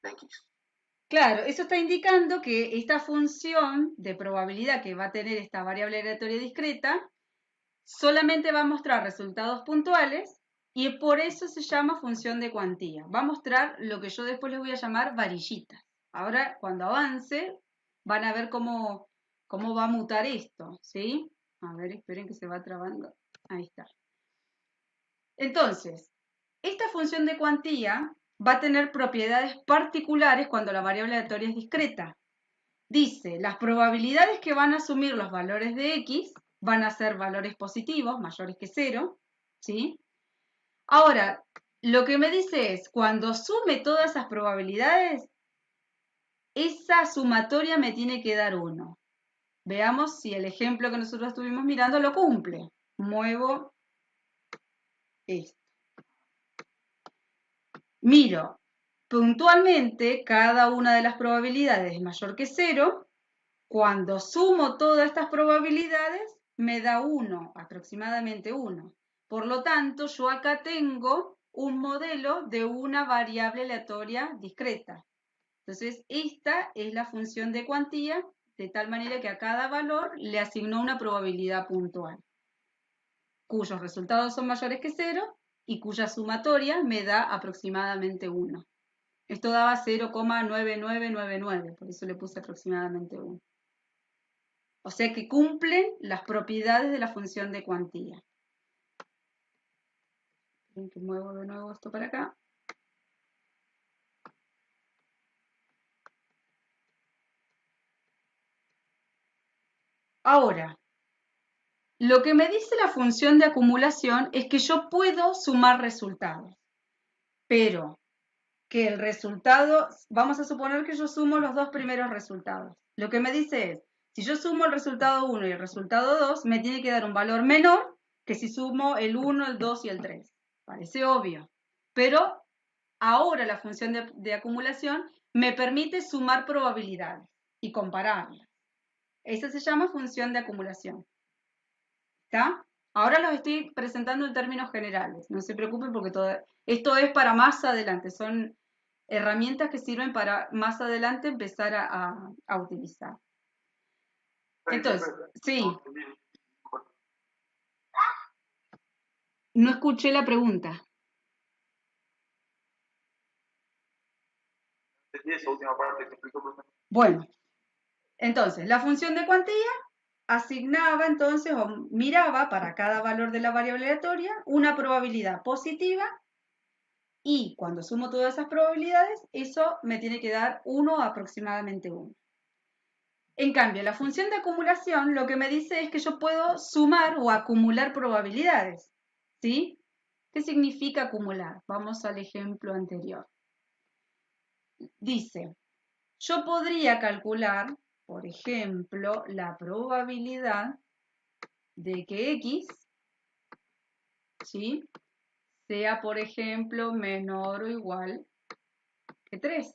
la X? Claro, eso está indicando que esta función de probabilidad que va a tener esta variable aleatoria discreta solamente va a mostrar resultados puntuales y por eso se llama función de cuantía. Va a mostrar lo que yo después les voy a llamar varillitas. Ahora, cuando avance, van a ver cómo va a mutar esto, ¿sí? A ver, esperen que se va trabando. Ahí está. Entonces, esta función de cuantía va a tener propiedades particulares cuando la variable aleatoria es discreta. Dice, las probabilidades que van a asumir los valores de x van a ser valores positivos, mayores que 0, ¿sí? Ahora, lo que me dice es, cuando sume todas esas probabilidades, esa sumatoria me tiene que dar 1. Veamos si el ejemplo que nosotros estuvimos mirando lo cumple. Muevo esto. Miro, puntualmente cada una de las probabilidades es mayor que 0. Cuando sumo todas estas probabilidades, me da 1, aproximadamente 1. Por lo tanto, yo acá tengo un modelo de una variable aleatoria discreta. Entonces, esta es la función de cuantía, de tal manera que a cada valor le asignó una probabilidad puntual, cuyos resultados son mayores que 0 y cuya sumatoria me da aproximadamente 1. Esto daba 0,9999, por eso le puse aproximadamente 1. O sea que cumplen las propiedades de la función de cuantía. Ven que muevo de nuevo esto para acá. Ahora, lo que me dice la función de acumulación es que yo puedo sumar resultados, pero que el resultado, vamos a suponer que yo sumo los dos primeros resultados. Lo que me dice es, si yo sumo el resultado 1 y el resultado 2, me tiene que dar un valor menor que si sumo el 1, el 2 y el 3. Parece obvio, pero ahora la función de acumulación me permite sumar probabilidades y compararlas. Esa se llama función de acumulación. ¿Está? Ahora los estoy presentando en términos generales. No se preocupen porque esto es para más adelante. Son herramientas que sirven para más adelante empezar a utilizar. Entonces, sí. No escuché la pregunta. Esa última parte que explicó. Bueno, entonces, la función de cuantía asignaba entonces o miraba para cada valor de la variable aleatoria una probabilidad positiva y cuando sumo todas esas probabilidades, eso me tiene que dar 1 aproximadamente 1. En cambio, la función de acumulación lo que me dice es que yo puedo sumar o acumular probabilidades, ¿sí? ¿Qué significa acumular? Vamos al ejemplo anterior. Dice, yo podría calcular, por ejemplo, la probabilidad de que X, ¿sí?, sea, por ejemplo, menor o igual que 3.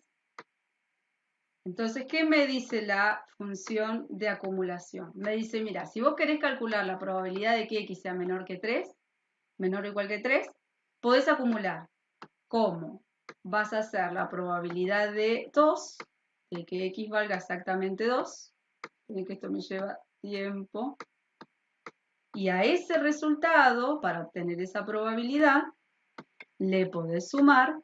Entonces, ¿qué me dice la función de acumulación? Me dice, mira, si vos querés calcular la probabilidad de que X sea menor que 3, menor o igual que 3, podés acumular. ¿Cómo? Vas a hacer la probabilidad de 2, de que X valga exactamente 2, que esto me lleva tiempo. Y a ese resultado, para obtener esa probabilidad, le podés sumar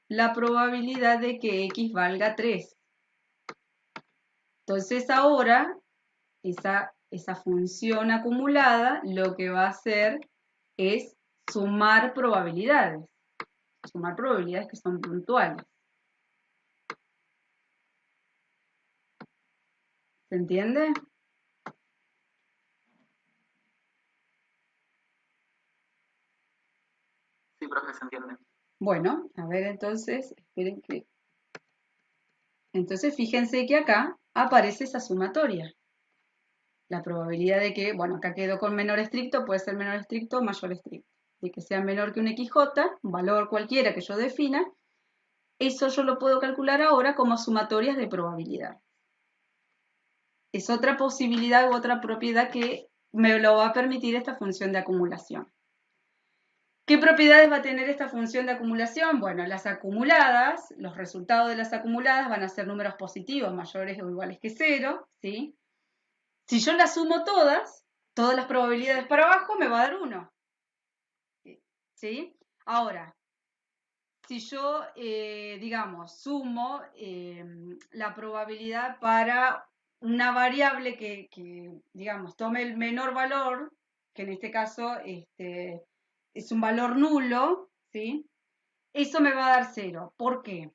la probabilidad de que X valga 3. Entonces ahora, esa función acumulada lo que va a hacer es sumar probabilidades que son puntuales. ¿Se entiende? Sí, profe, se entiende. Bueno, a ver entonces, esperen que... Entonces fíjense que acá aparece esa sumatoria. La probabilidad de que, bueno, acá quedó con menor estricto, puede ser menor estricto o mayor estricto. De que sea menor que un XJ, un valor cualquiera que yo defina, eso yo lo puedo calcular ahora como sumatorias de probabilidad. Es otra posibilidad u otra propiedad que me lo va a permitir esta función de acumulación. ¿Qué propiedades va a tener esta función de acumulación? Bueno, las acumuladas, los resultados de las acumuladas van a ser números positivos mayores o iguales que 0, ¿sí? Si yo las sumo todas las probabilidades para abajo me va a dar 1, ¿sí? Ahora, si yo, digamos, sumo la probabilidad para una variable que, digamos, tome el menor valor, que en este caso es un valor nulo, ¿sí? Eso me va a dar 0. ¿Por qué?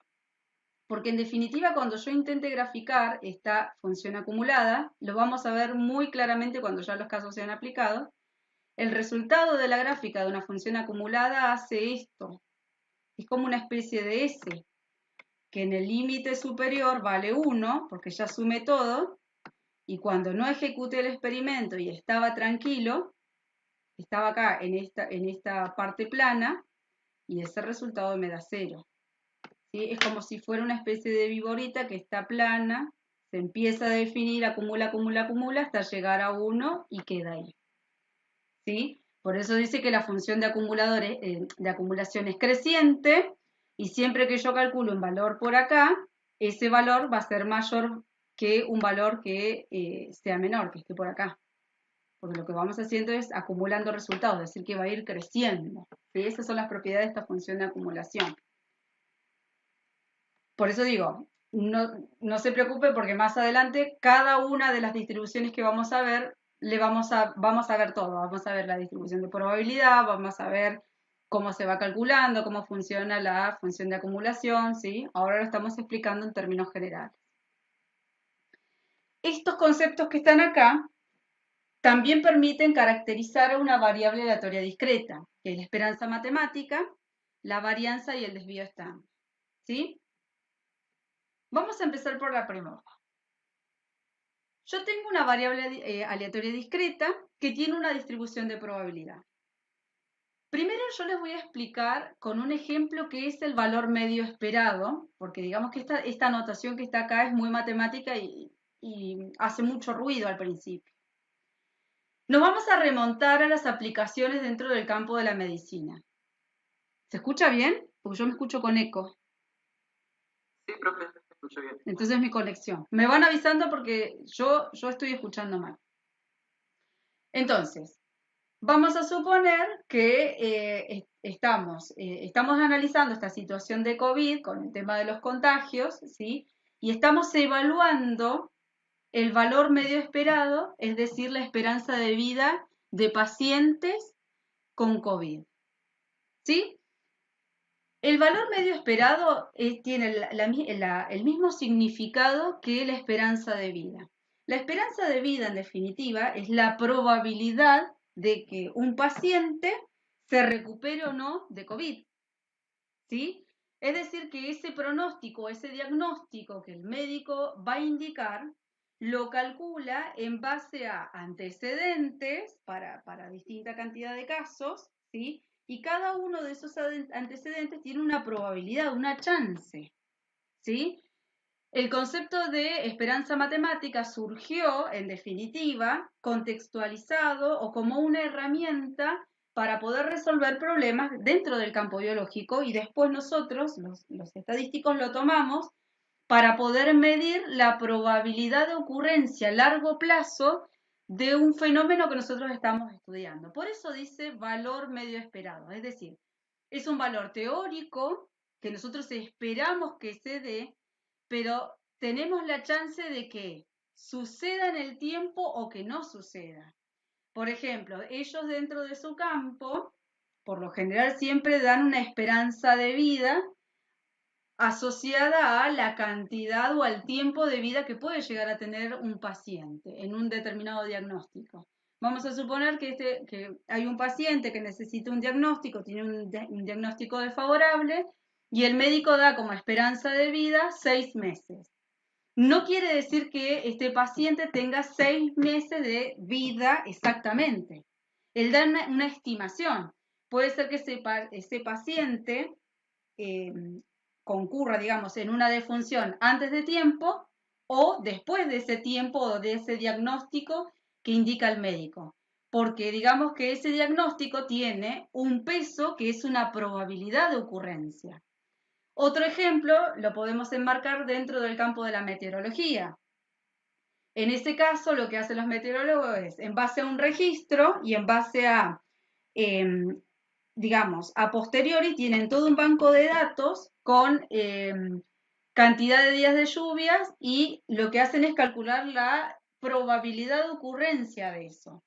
Porque en definitiva, cuando yo intente graficar esta función acumulada, lo vamos a ver muy claramente cuando ya los casos sean aplicados. El resultado de la gráfica de una función acumulada hace esto. Es como una especie de S, que en el límite superior vale 1, porque ya sumé todo, y cuando no ejecuté el experimento y estaba tranquilo, estaba acá en esta parte plana, y ese resultado me da 0. ¿Sí? Es como si fuera una especie de viborita que está plana, se empieza a definir, acumula, acumula, acumula, hasta llegar a 1 y queda ahí. ¿Sí? Por eso dice que la función de acumulación es creciente, y siempre que yo calculo un valor por acá, ese valor va a ser mayor que un valor que sea menor, que esté por acá. Porque lo que vamos haciendo es acumulando resultados, es decir, que va a ir creciendo. ¿Sí? Esas son las propiedades de esta función de acumulación. Por eso digo, no se preocupe porque más adelante cada una de las distribuciones que vamos a ver, vamos a ver todo. Vamos a ver la distribución de probabilidad, vamos a ver cómo se va calculando, cómo funciona la función de acumulación, ¿sí? Ahora lo estamos explicando en términos generales. Estos conceptos que están acá también permiten caracterizar a una variable aleatoria discreta, que es la esperanza matemática, la varianza y el desvío estándar, ¿sí? Vamos a empezar por la primera. Yo tengo una variable aleatoria discreta que tiene una distribución de probabilidad. Primero yo les voy a explicar con un ejemplo qué es el valor medio esperado, porque digamos que esta notación que está acá es muy matemática y hace mucho ruido al principio. Nos vamos a remontar a las aplicaciones dentro del campo de la medicina. ¿Se escucha bien? Porque yo me escucho con eco. Sí, profe, se escucha bien. Entonces es mi conexión. Me van avisando porque yo estoy escuchando mal. Entonces, vamos a suponer que estamos analizando esta situación de COVID con el tema de los contagios, ¿sí? Y estamos evaluando el valor medio esperado, es decir, la esperanza de vida de pacientes con COVID, ¿sí? El valor medio esperado tiene el mismo significado que la esperanza de vida. La esperanza de vida, en definitiva, es la probabilidad de que un paciente se recupere o no de COVID, ¿sí? Es decir, que ese pronóstico, ese diagnóstico que el médico va a indicar, lo calcula en base a antecedentes para distinta cantidad de casos, ¿sí? Y cada uno de esos antecedentes tiene una probabilidad, una chance, ¿sí? El concepto de esperanza matemática surgió, en definitiva, contextualizado o como una herramienta para poder resolver problemas dentro del campo biológico, y después nosotros, los estadísticos, lo tomamos para poder medir la probabilidad de ocurrencia a largo plazo de un fenómeno que nosotros estamos estudiando. Por eso dice valor medio esperado, es decir, es un valor teórico que nosotros esperamos que se dé, pero tenemos la chance de que suceda en el tiempo o que no suceda. Por ejemplo, ellos dentro de su campo, por lo general siempre dan una esperanza de vida asociada a la cantidad o al tiempo de vida que puede llegar a tener un paciente en un determinado diagnóstico. Vamos a suponer que hay un paciente que necesita un diagnóstico, tiene un diagnóstico desfavorable y el médico da como esperanza de vida 6 meses. No quiere decir que este paciente tenga 6 meses de vida exactamente. Él da una estimación. Puede ser que ese paciente concurra, digamos, en una defunción antes de tiempo o después de ese tiempo o de ese diagnóstico que indica el médico. Porque digamos que ese diagnóstico tiene un peso que es una probabilidad de ocurrencia. Otro ejemplo lo podemos enmarcar dentro del campo de la meteorología. En ese caso, lo que hacen los meteorólogos es, en base a un registro y en base a, digamos, a posteriori, tienen todo un banco de datos con cantidad de días de lluvias y lo que hacen es calcular la probabilidad de ocurrencia de eso.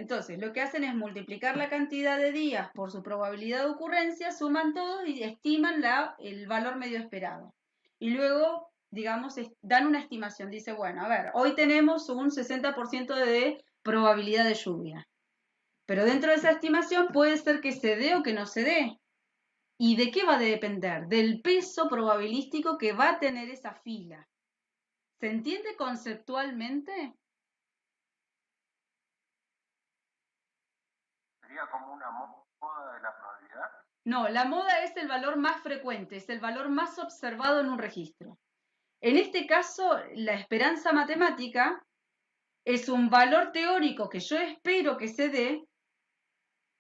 Entonces, lo que hacen es multiplicar la cantidad de días por su probabilidad de ocurrencia, suman todos y estiman el valor medio esperado. Y luego, digamos, dan una estimación. Dice, bueno, a ver, hoy tenemos un 60% de probabilidad de lluvia. Pero dentro de esa estimación puede ser que se dé o que no se dé. ¿Y de qué va a depender? Del peso probabilístico que va a tener esa fila. ¿Se entiende conceptualmente? ¿Sería como una moda de la probabilidad? No, la moda es el valor más frecuente, es el valor más observado en un registro. En este caso, la esperanza matemática es un valor teórico que yo espero que se dé,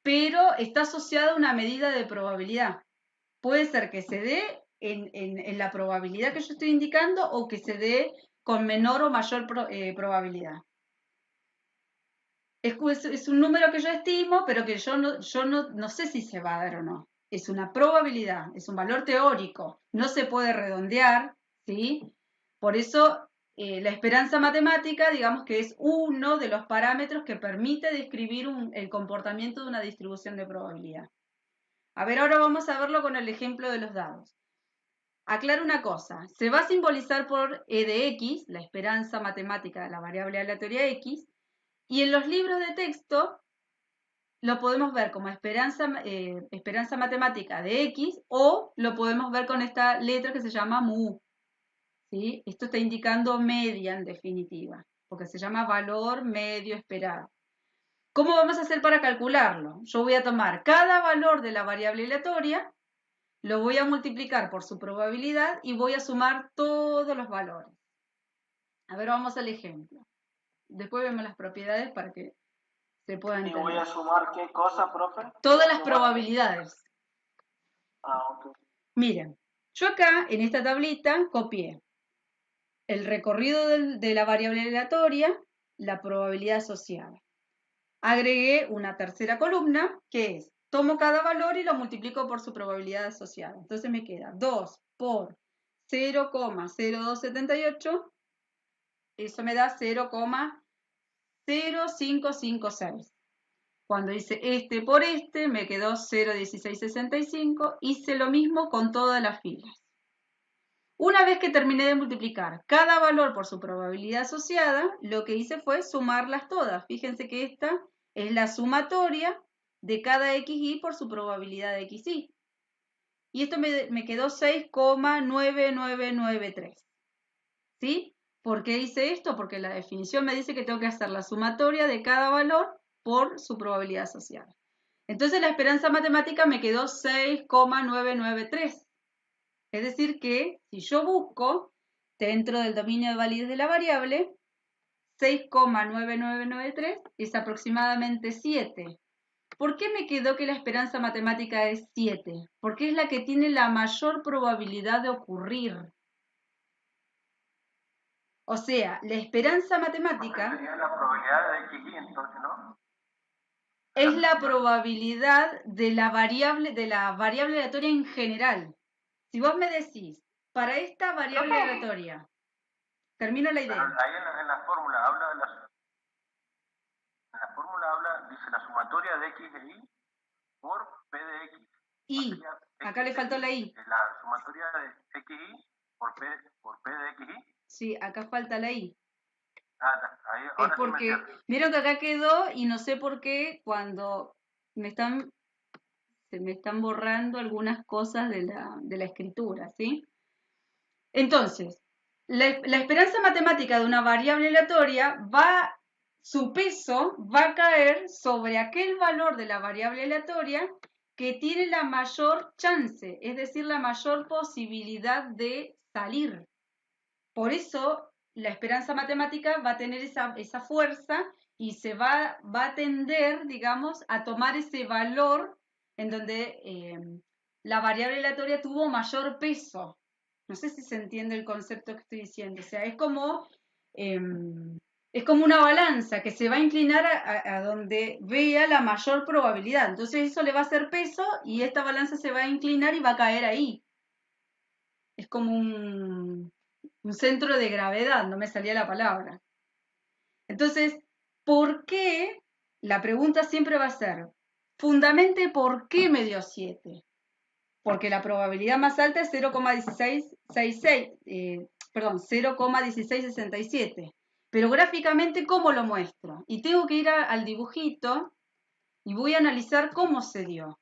pero está asociado a una medida de probabilidad. Puede ser que se dé en la probabilidad que yo estoy indicando o que se dé con menor o mayor probabilidad. Es un número que yo estimo, pero que yo no sé si se va a dar o no. Es una probabilidad, es un valor teórico, no se puede redondear, ¿sí? Por eso la esperanza matemática, digamos que es uno de los parámetros que permite describir el comportamiento de una distribución de probabilidad. A ver, ahora vamos a verlo con el ejemplo de los dados. Aclaro una cosa, se va a simbolizar por E de X, la esperanza matemática de la variable aleatoria X, y en los libros de texto lo podemos ver como esperanza matemática de X o lo podemos ver con esta letra que se llama mu. ¿Sí? Esto está indicando media en definitiva, porque se llama valor medio esperado. ¿Cómo vamos a hacer para calcularlo? Yo voy a tomar cada valor de la variable aleatoria, lo voy a multiplicar por su probabilidad y voy a sumar todos los valores. A ver, vamos al ejemplo. Después vemos las propiedades para que se pueda ¿Y entender. voy a sumar qué cosa, profe? Todas las probabilidades. Ah, ok. Miren, yo acá en esta tablita copié el recorrido de la variable aleatoria, la probabilidad asociada. Agregué una tercera columna que es, tomo cada valor y lo multiplico por su probabilidad asociada. Entonces me queda 2 por 0,0278, eso me da 0,0556. Cuando hice este por este, me quedó 0,1665. Hice lo mismo con todas las filas. Una vez que terminé de multiplicar cada valor por su probabilidad asociada, lo que hice fue sumarlas todas. Fíjense que esta es la sumatoria de cada xy por su probabilidad de xy. Y esto me quedó 6,9993. ¿Sí? ¿Por qué hice esto? Porque la definición me dice que tengo que hacer la sumatoria de cada valor por su probabilidad asociada. Entonces la esperanza matemática me quedó 6,993. Es decir que si yo busco dentro del dominio de validez de la variable, 6,9993 es aproximadamente 7. ¿Por qué me quedó que la esperanza matemática es 7? Porque es la que tiene la mayor probabilidad de ocurrir. O sea, la esperanza Porque matemática sería la probabilidad de XY, entonces, ¿no? es la probabilidad de la variable aleatoria en general. Si vos me decís, para esta variable aleatoria, termino la Pero idea. ahí en la fórmula habla de en la fórmula dice la sumatoria de X de Y por P de X. Y, acá le faltó la I. La sumatoria de XY por P de XY. Sí, acá falta la I. Ahí, Es ahora porque, sí me vieron que acá quedó y no sé por qué cuando se me están borrando algunas cosas de la escritura, ¿sí? Entonces, la esperanza matemática de una variable aleatoria su peso va a caer sobre aquel valor de la variable aleatoria que tiene la mayor chance, es decir, la mayor posibilidad de salir. Por eso, la esperanza matemática va a tener esa fuerza y se va a tender, digamos, a tomar ese valor en donde la variable aleatoria tuvo mayor peso. No sé si se entiende el concepto que estoy diciendo. O sea, es como una balanza que se va a inclinar a donde vea la mayor probabilidad. Entonces eso le va a hacer peso y esta balanza se va a inclinar y va a caer ahí. Es como un centro de gravedad, no me salía la palabra. Entonces, ¿por qué? La pregunta siempre va a ser, fundamente, ¿por qué me dio 7? Porque la probabilidad más alta es 0,1667. Pero gráficamente, ¿cómo lo muestro? Y tengo que ir al dibujito y voy a analizar cómo se dio.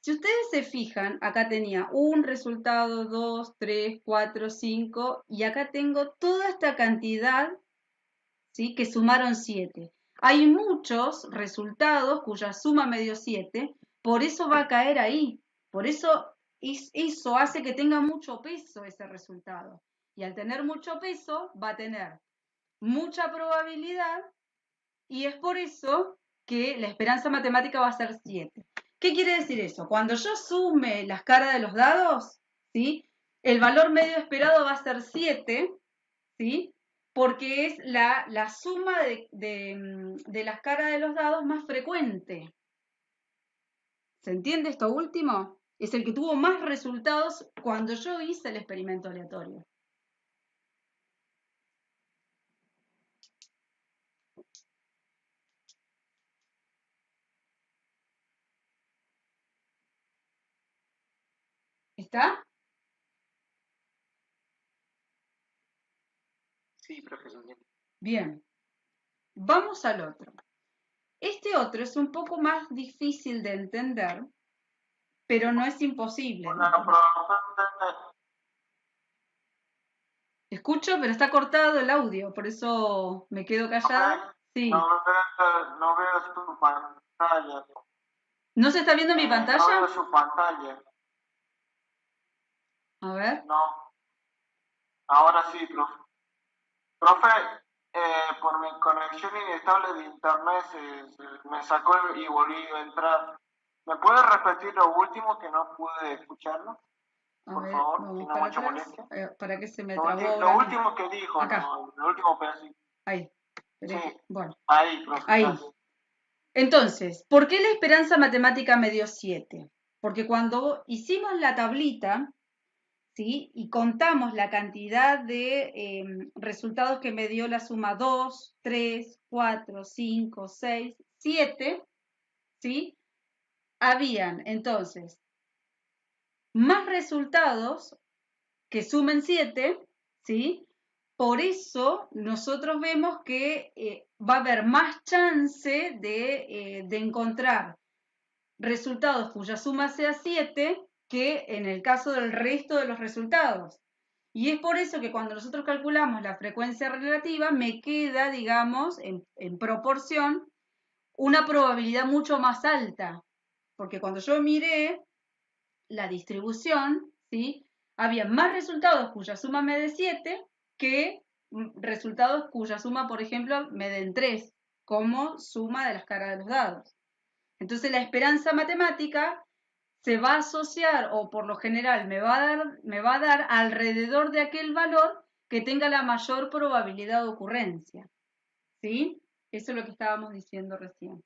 Si ustedes se fijan, acá tenía un resultado, 2, 3, 4, 5, y acá tengo toda esta cantidad, ¿sí?, que sumaron 7. Hay muchos resultados cuya suma me dio 7, por eso va a caer ahí. Por eso hace que tenga mucho peso ese resultado. Y al tener mucho peso, va a tener mucha probabilidad, y es por eso que la esperanza matemática va a ser 7. ¿Qué quiere decir eso? Cuando yo sume las caras de los dados, ¿sí?, el valor medio esperado va a ser 7, ¿sí?, porque es la suma de las caras de los dados más frecuente. ¿Se entiende esto último? Es el que tuvo más resultados cuando yo hice el experimento aleatorio. ¿Está? Sí, profesor. Bien. Vamos al otro. Este otro es un poco más difícil de entender, pero no es imposible. Escucho, pero está cortado el audio, por eso me quedo callada. Sí. No veo su pantalla. ¿No se está viendo mi pantalla? No veo su pantalla. A ver. No. Ahora sí, profe. Profe, por mi conexión inestable de internet me sacó y volví a entrar. ¿Me puede repetir lo último que no pude escucharlo? Por favor, vamos si no para mucha atrás, molestia. para que se me Lo trabó último, ahora. último que dijo, Acá. no, lo último pedacito. Ahí. Sí, bueno. ahí, profe. Ahí. Gracias. Entonces, ¿por qué la esperanza matemática me dio 7? Porque cuando hicimos la tablita, ¿sí?, y contamos la cantidad de resultados que me dio la suma 2, 3, 4, 5, 6, 7, ¿sí?, habían entonces más resultados que sumen 7, ¿sí? Por eso nosotros vemos que va a haber más chance de encontrar resultados cuya suma sea 7 que en el caso del resto de los resultados. Y es por eso que cuando nosotros calculamos la frecuencia relativa, me queda, digamos, en proporción, una probabilidad mucho más alta. Porque cuando yo miré la distribución, ¿sí?, había más resultados cuya suma me dé 7 que resultados cuya suma, por ejemplo, me den 3, como suma de las caras de los dados. Entonces la esperanza matemática se va a asociar, o por lo general me va a dar alrededor de aquel valor que tenga la mayor probabilidad de ocurrencia. ¿Sí? Eso es lo que estábamos diciendo recién.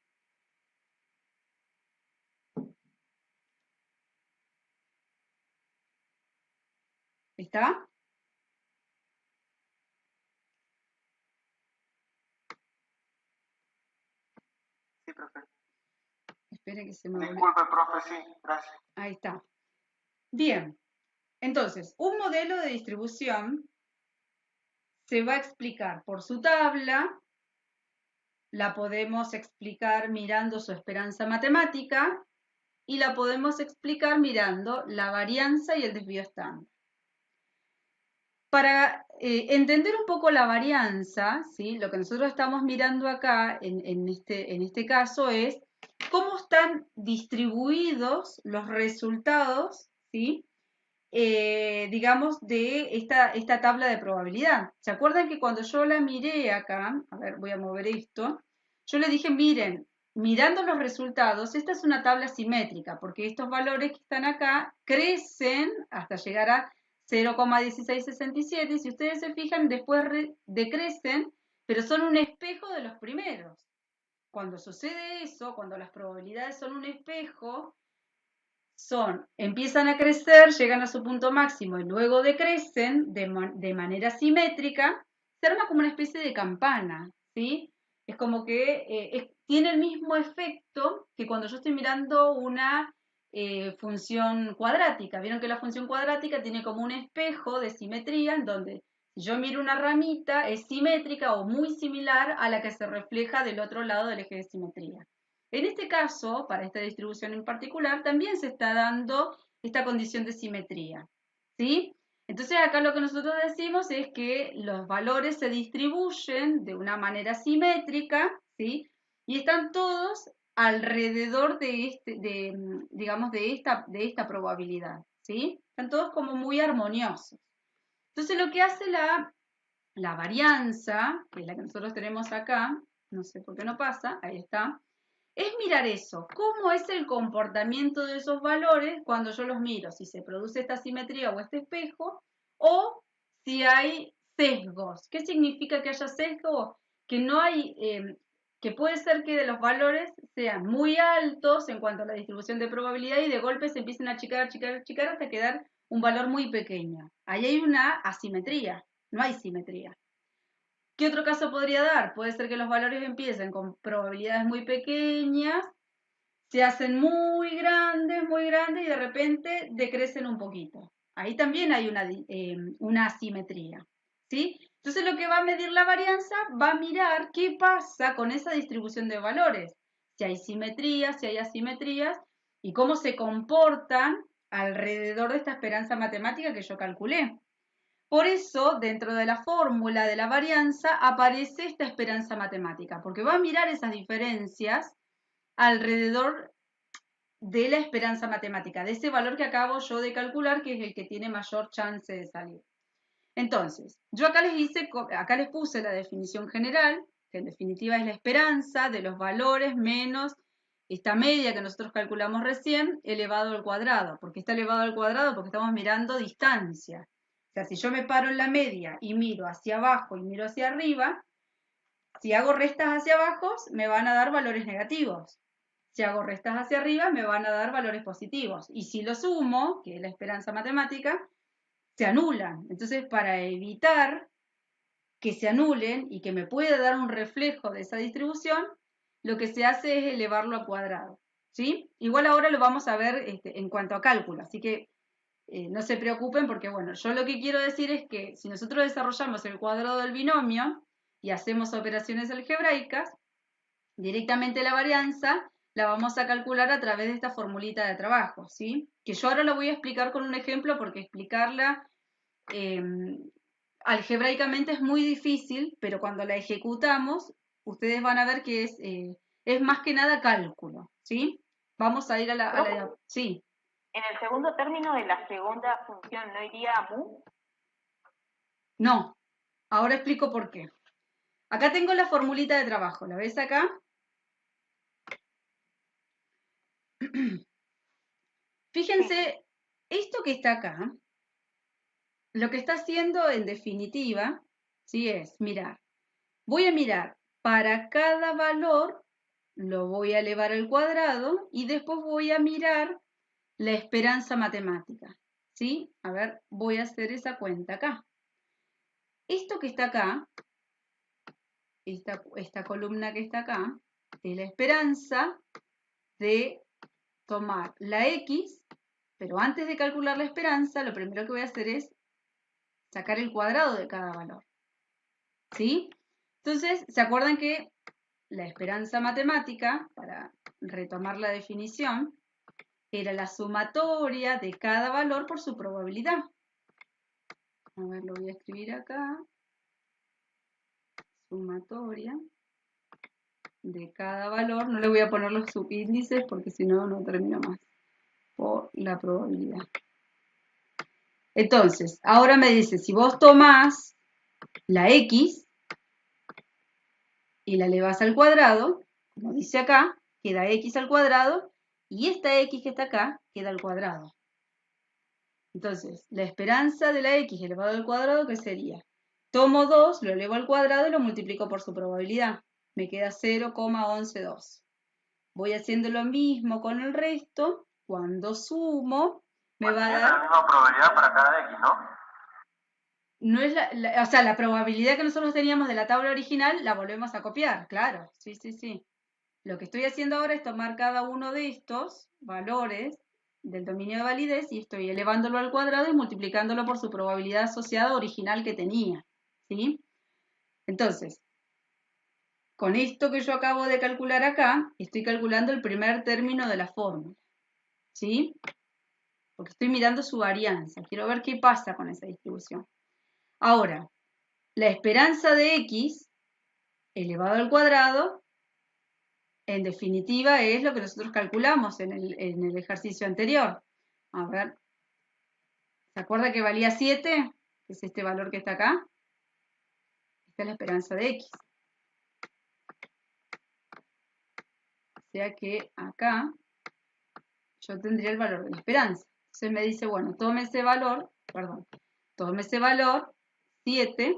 ¿Está? Sí, profe. Espere que se me olvide. Disculpe, profe, sí, gracias. Ahí está. Bien. Entonces, un modelo de distribución se va a explicar por su tabla, la podemos explicar mirando su esperanza matemática y la podemos explicar mirando la varianza y el desvío estándar. Para entender un poco la varianza, ¿sí? Lo que nosotros estamos mirando acá en este caso es cómo están distribuidos los resultados, ¿sí? Digamos, de esta tabla de probabilidad. ¿Se acuerdan que cuando yo la miré acá, a ver, voy a mover esto, yo le dije, miren, mirando los resultados, esta es una tabla simétrica, porque estos valores que están acá crecen hasta llegar a 0,1667, y si ustedes se fijan, después decrecen, pero son un espejo de los primeros. Cuando sucede eso, cuando las probabilidades son un espejo, empiezan a crecer, llegan a su punto máximo y luego decrecen de manera simétrica, se arma como una especie de campana, ¿sí? Es como que tiene el mismo efecto que cuando yo estoy mirando una función cuadrática. Vieron que la función cuadrática tiene como un espejo de simetría en donde si yo miro una ramita es simétrica o muy similar a la que se refleja del otro lado del eje de simetría. En este caso, para esta distribución en particular, también se está dando esta condición de simetría, ¿sí? Entonces acá lo que nosotros decimos es que los valores se distribuyen de una manera simétrica, ¿sí? Y están todos alrededor digamos, de esta probabilidad, ¿sí? Están todos como muy armoniosos. Entonces lo que hace la varianza, que es la que nosotros tenemos acá, no sé por qué no pasa, ahí está, es mirar eso, cómo es el comportamiento de esos valores cuando yo los miro, si se produce esta simetría o este espejo, o si hay sesgos. ¿Qué significa que haya sesgo? Que no hay, que puede ser que los valores sean muy altos en cuanto a la distribución de probabilidad y de golpe se empiecen a achicar, achicar, achicar hasta quedar un valor muy pequeño. Ahí hay una asimetría, no hay simetría. ¿Qué otro caso podría dar? Puede ser que los valores empiecen con probabilidades muy pequeñas, se hacen muy grandes y de repente decrecen un poquito. Ahí también hay una asimetría, ¿sí? Entonces lo que va a medir la varianza va a mirar qué pasa con esa distribución de valores, si hay simetrías, si hay asimetrías y cómo se comportan alrededor de esta esperanza matemática que yo calculé. Por eso, dentro de la fórmula de la varianza aparece esta esperanza matemática, porque va a mirar esas diferencias alrededor de la esperanza matemática, de ese valor que acabo yo de calcular, que es el que tiene mayor chance de salir. Entonces, yo acá les puse la definición general, que en definitiva es la esperanza de los valores menos esta media que nosotros calculamos recién, elevado al cuadrado. ¿Por qué está elevado al cuadrado? Porque estamos mirando distancia. O sea, si yo me paro en la media y miro hacia abajo y miro hacia arriba, si hago restas hacia abajo, me van a dar valores negativos. Si hago restas hacia arriba, me van a dar valores positivos. Y si lo sumo, que es la esperanza matemática, se anulan. Entonces, para evitar que se anulen y que me pueda dar un reflejo de esa distribución, lo que se hace es elevarlo al cuadrado. ¿Sí? Igual ahora lo vamos a ver en cuanto a cálculo, así que no se preocupen porque, bueno, yo lo que quiero decir es que si nosotros desarrollamos el cuadrado del binomio y hacemos operaciones algebraicas, directamente la varianza la vamos a calcular a través de esta formulita de trabajo, ¿sí? Que yo ahora lo voy a explicar con un ejemplo porque explicarla algebraicamente es muy difícil, pero cuando la ejecutamos, ustedes van a ver que es más que nada cálculo, ¿sí? Vamos a ir a la sí. En el segundo término de la segunda función, ¿no iría a mu? No, ahora explico por qué. Acá tengo la formulita de trabajo, ¿la ves acá? Fíjense, esto que está acá lo que está haciendo en definitiva, ¿sí? Es mirar. Voy a mirar para cada valor, lo voy a elevar al cuadrado y después voy a mirar la esperanza matemática, ¿sí? A ver, voy a hacer esa cuenta acá. Esto que está acá, esta columna que está acá, es la esperanza de tomar la X, pero antes de calcular la esperanza, lo primero que voy a hacer es sacar el cuadrado de cada valor, ¿sí? Entonces, ¿se acuerdan que la esperanza matemática, para retomar la definición, era la sumatoria de cada valor por su probabilidad? A ver, lo voy a escribir acá. Sumatoria de cada valor. No le voy a poner los subíndices porque si no, no termino más. Por la probabilidad. Entonces, ahora me dice, si vos tomás la X y la elevás al cuadrado, como dice acá, queda X al cuadrado, y esta X que está acá queda al cuadrado. Entonces, la esperanza de la X elevado al cuadrado, ¿qué sería? Tomo 2, lo elevo al cuadrado y lo multiplico por su probabilidad. Me queda 0,112. Voy haciendo lo mismo con el resto. Cuando sumo, me va a dar... la misma probabilidad para cada X, ¿no? No es o sea, la probabilidad que nosotros teníamos de la tabla original la volvemos a copiar, claro. Sí, sí, sí. Lo que estoy haciendo ahora es tomar cada uno de estos valores del dominio de validez y estoy elevándolo al cuadrado y multiplicándolo por su probabilidad asociada original que tenía, ¿sí? Entonces, con esto que yo acabo de calcular acá, estoy calculando el primer término de la fórmula, ¿sí? Porque estoy mirando su varianza. Quiero ver qué pasa con esa distribución. Ahora, la esperanza de X elevado al cuadrado, en definitiva, es lo que nosotros calculamos en el ejercicio anterior. A ver, ¿se acuerda que valía 7? Que es este valor que está acá. Esta es la esperanza de X. O sea que acá yo tendría el valor de la esperanza. Entonces me dice, bueno, tome ese valor, 7,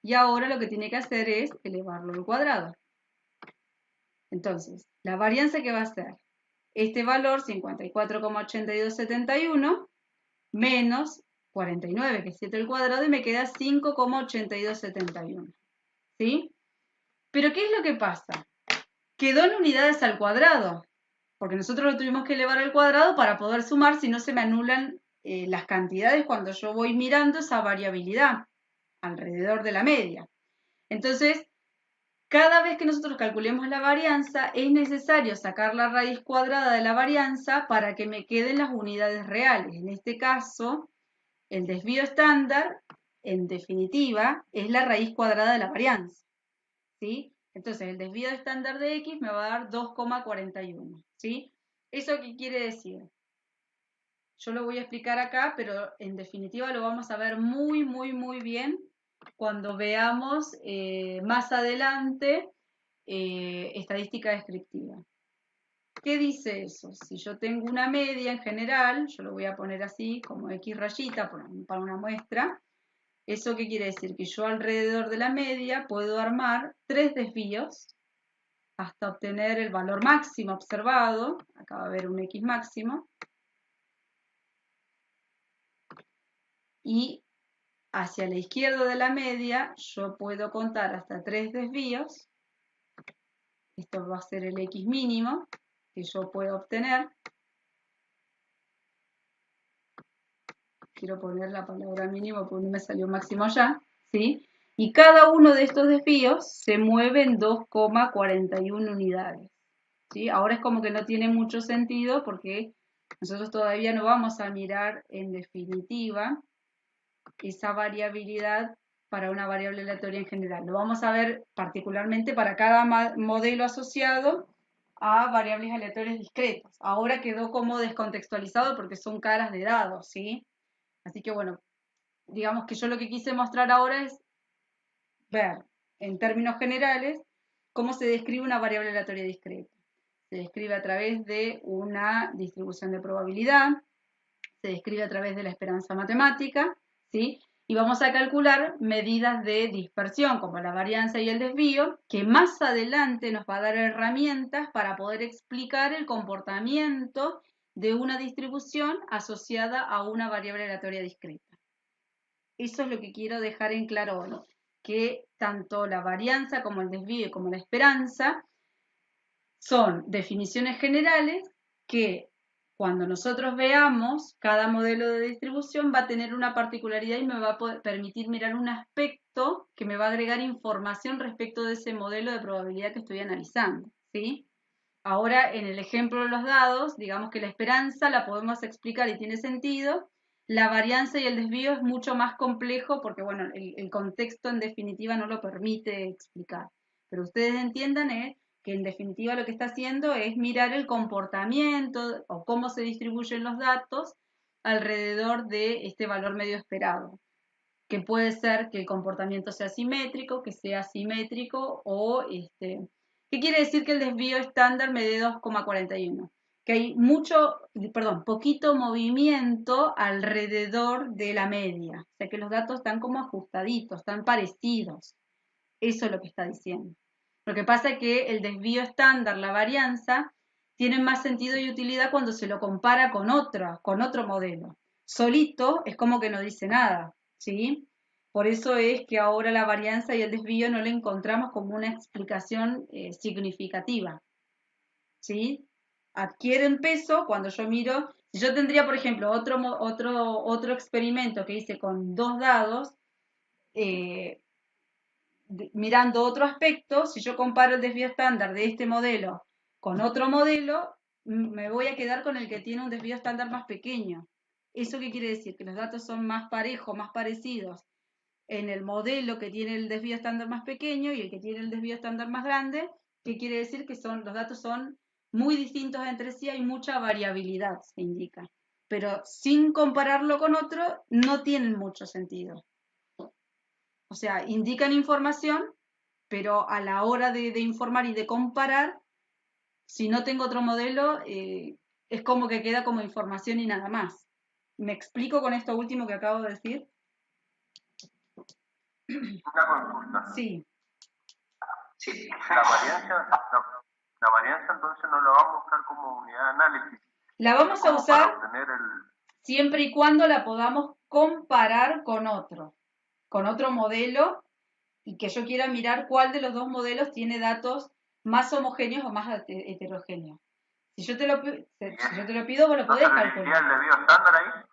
y ahora lo que tiene que hacer es elevarlo al cuadrado. Entonces, la varianza que va a ser este valor, 54,8271, menos 49, que es 7 al cuadrado, y me queda 5,8271. ¿Sí? Pero ¿qué es lo que pasa? Quedó en unidades al cuadrado, porque nosotros lo tuvimos que elevar al cuadrado para poder sumar, si no se me anulan las cantidades cuando yo voy mirando esa variabilidad alrededor de la media. Entonces, cada vez que nosotros calculemos la varianza, es necesario sacar la raíz cuadrada de la varianza para que me queden las unidades reales. En este caso, el desvío estándar, en definitiva, es la raíz cuadrada de la varianza, ¿sí? Entonces, el desvío estándar de X me va a dar 2,41, ¿sí? ¿Eso qué quiere decir? Yo lo voy a explicar acá, pero en definitiva lo vamos a ver muy, muy, muy bien cuando veamos más adelante estadística descriptiva. ¿Qué dice eso? Si yo tengo una media en general, yo lo voy a poner así, como X rayita para una muestra. ¿Eso qué quiere decir? Que yo alrededor de la media puedo armar 3 desvíos hasta obtener el valor máximo observado. Acá va a haber un X máximo. Y hacia la izquierda de la media yo puedo contar hasta 3 desvíos. Esto va a ser el X mínimo que yo puedo obtener. Quiero poner la palabra mínimo porque no me salió máximo ya, ¿sí? Y cada uno de estos desvíos se mueve en 2,41 unidades, ¿sí? Ahora es como que no tiene mucho sentido porque nosotros todavía no vamos a mirar en definitiva esa variabilidad para una variable aleatoria en general. Lo vamos a ver particularmente para cada modelo asociado a variables aleatorias discretas. Ahora quedó como descontextualizado porque son caras de dados, ¿sí? Así que bueno, digamos que yo lo que quise mostrar ahora es ver en términos generales cómo se describe una variable aleatoria discreta. Se describe a través de una distribución de probabilidad, se describe a través de la esperanza matemática, ¿sí? Y vamos a calcular medidas de dispersión, como la varianza y el desvío, que más adelante nos va a dar herramientas para poder explicar el comportamiento de una distribución asociada a una variable aleatoria discreta. Eso es lo que quiero dejar en claro hoy, que tanto la varianza como el desvío como la esperanza son definiciones generales que cuando nosotros veamos cada modelo de distribución va a tener una particularidad y me va a permitir mirar un aspecto que me va a agregar información respecto de ese modelo de probabilidad que estoy analizando, ¿sí? Ahora, en el ejemplo de los dados, digamos que la esperanza la podemos explicar y tiene sentido. La varianza y el desvío es mucho más complejo porque, bueno, el contexto en definitiva no lo permite explicar. Pero ustedes entiendan que en definitiva lo que está haciendo es mirar el comportamiento o cómo se distribuyen los datos alrededor de este valor medio esperado, que puede ser que el comportamiento sea simétrico, que sea asimétrico o ¿qué quiere decir que el desvío estándar me dé 2,41? Que hay poquito movimiento alrededor de la media. O sea que los datos están como ajustaditos, están parecidos. Eso es lo que está diciendo. Lo que pasa es que el desvío estándar, la varianza, tiene más sentido y utilidad cuando se lo compara con otro modelo. Solito es como que no dice nada, ¿sí? Por eso es que ahora la varianza y el desvío no le encontramos como una explicación significativa, ¿sí? Adquieren peso cuando yo miro, si yo tendría, por ejemplo, otro experimento que hice con 2 dados, mirando otro aspecto, si yo comparo el desvío estándar de este modelo con otro modelo, me voy a quedar con el que tiene un desvío estándar más pequeño. ¿Eso qué quiere decir? Que los datos son más parejos, más parecidos en el modelo que tiene el desvío estándar más pequeño y el que tiene el desvío estándar más grande, que quiere decir que los datos son muy distintos entre sí, hay mucha variabilidad, se indica. Pero sin compararlo con otro, no tienen mucho sentido. O sea, indican información, pero a la hora de informar y de comparar, si no tengo otro modelo, es como que queda como información y nada más. ¿Me explico con esto último que acabo de decir? Una consulta. Sí. Sí. La varianza entonces no la vamos a usar como unidad de análisis. La vamos a usar para obtener siempre y cuando la podamos comparar con otro modelo, y que yo quiera mirar cuál de los dos modelos tiene datos más homogéneos o más heterogéneos. Si yo te lo pido, vos lo podés calcular. ¿El desvío estándar ahí?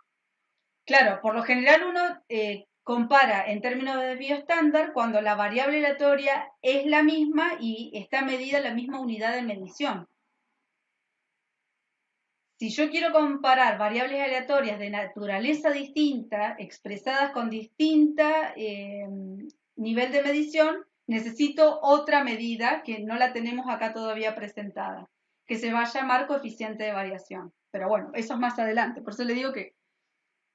Claro, por lo general uno compara en términos de desvío estándar cuando la variable aleatoria es la misma y está medida en la misma unidad de medición. Si yo quiero comparar variables aleatorias de naturaleza distinta, expresadas con distinta nivel de medición, necesito otra medida que no la tenemos acá todavía presentada, que se va a llamar coeficiente de variación. Pero bueno, eso es más adelante. Por eso le digo que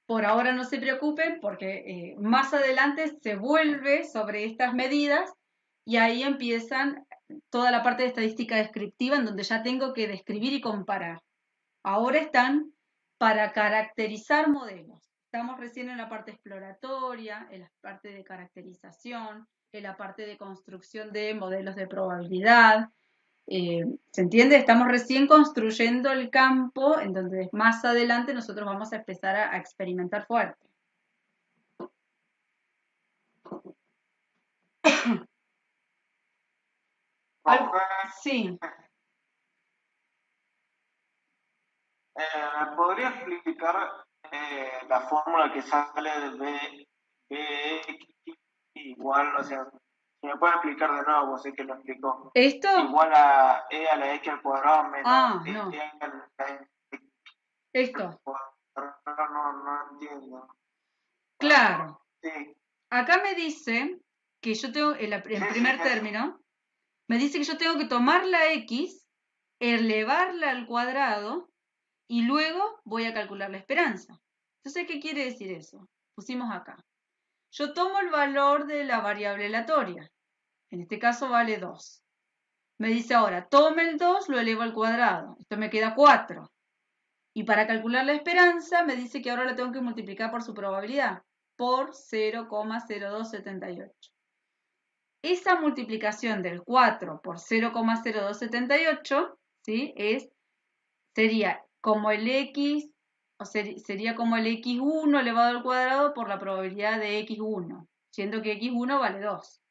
por ahora no se preocupen porque más adelante se vuelve sobre estas medidas y ahí empiezan toda la parte de estadística descriptiva en donde ya tengo que describir y comparar. Ahora están para caracterizar modelos. Estamos recién en la parte exploratoria, en la parte de caracterización, en la parte de construcción de modelos de probabilidad. ¿Se entiende? Estamos recién construyendo el campo en donde más adelante nosotros vamos a empezar a experimentar fuerte. Sí. ¿Me podría explicar la fórmula que sale de Bx igual, o sea, si me puede explicar de nuevo, sé que lo explicó. ¿Esto? Igual a e a la x al cuadrado menos no. e a la x. Esto. No entiendo. Claro. Sí. Acá me dice que yo tengo, en primer término, me dice que yo tengo que tomar la x, elevarla al cuadrado y luego voy a calcular la esperanza. Entonces, ¿qué quiere decir eso? Pusimos acá. Yo tomo el valor de la variable aleatoria. En este caso vale 2. Me dice ahora, tome el 2, lo elevo al cuadrado. Esto me queda 4. Y para calcular la esperanza, me dice que ahora la tengo que multiplicar por su probabilidad. por 0,0278. Esa multiplicación del 4 por 0,0278, ¿sí? Sería como el x, o sería como el x1 elevado al cuadrado por la probabilidad de x1, siendo que x1 vale 2.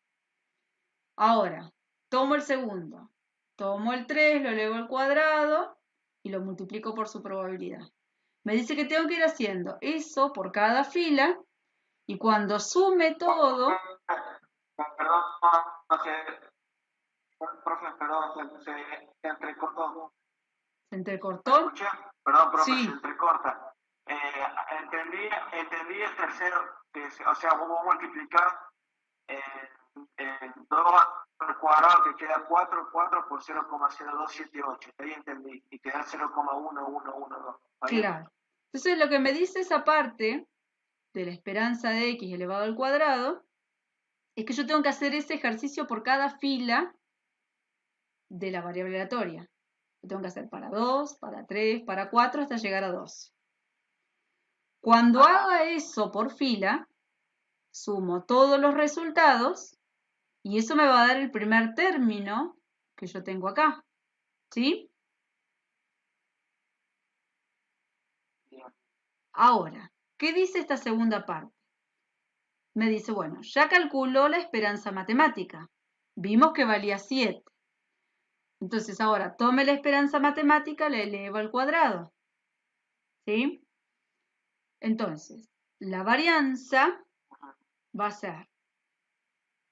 Ahora, tomo el segundo, tomo el 3, lo elevo al cuadrado y lo multiplico por su probabilidad. Me dice que tengo que ir haciendo eso por cada fila y cuando sume todo... Perdón, profe, perdón, se entrecortó. ¿Se entrecortó? ¿Escuché? Perdón, profe, Sí. se entrecorta. Entendí el tercero, o sea, vos multiplicás el 2 al cuadrado que queda 4 por 0,0278. Ahí entendí. Y queda 0,1112. Claro. Entonces lo que me dice esa parte de la esperanza de x elevado al cuadrado es que yo tengo que hacer ese ejercicio por cada fila de la variable aleatoria. Lo tengo que hacer para 2, para 3, para 4 hasta llegar a 12. Cuando haga eso por fila, sumo todos los resultados y eso me va a dar el primer término que yo tengo acá. ¿Sí? Ahora, ¿qué dice esta segunda parte? Me dice, bueno, ya calculó la esperanza matemática. Vimos que valía 7. Entonces ahora tome la esperanza matemática, la eleva al cuadrado. ¿Sí? Entonces, la varianza va a ser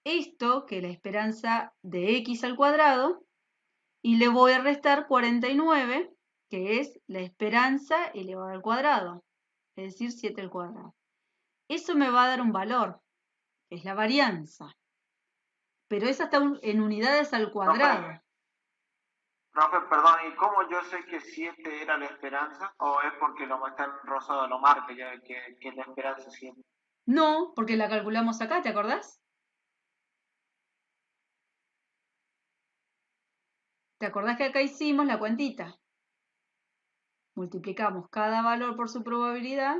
esto, que es la esperanza de x al cuadrado, y le voy a restar 49, que es la esperanza elevada al cuadrado, es decir, 7 al cuadrado. Eso me va a dar un valor, es la varianza, pero esa está en unidades al cuadrado. Profe, perdón, ¿y cómo yo sé que 7 era la esperanza? ¿O es porque lo está en rosado lo marca ya que es la esperanza 7? No, porque la calculamos acá, ¿te acordás? ¿Te acordás que acá hicimos la cuentita? Multiplicamos cada valor por su probabilidad,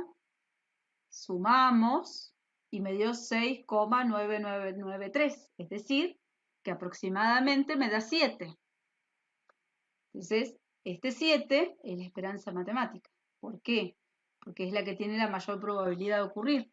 sumamos y me dio 6,9993, es decir, que aproximadamente me da 7. Entonces, este 7 es la esperanza matemática. ¿Por qué? Porque es la que tiene la mayor probabilidad de ocurrir.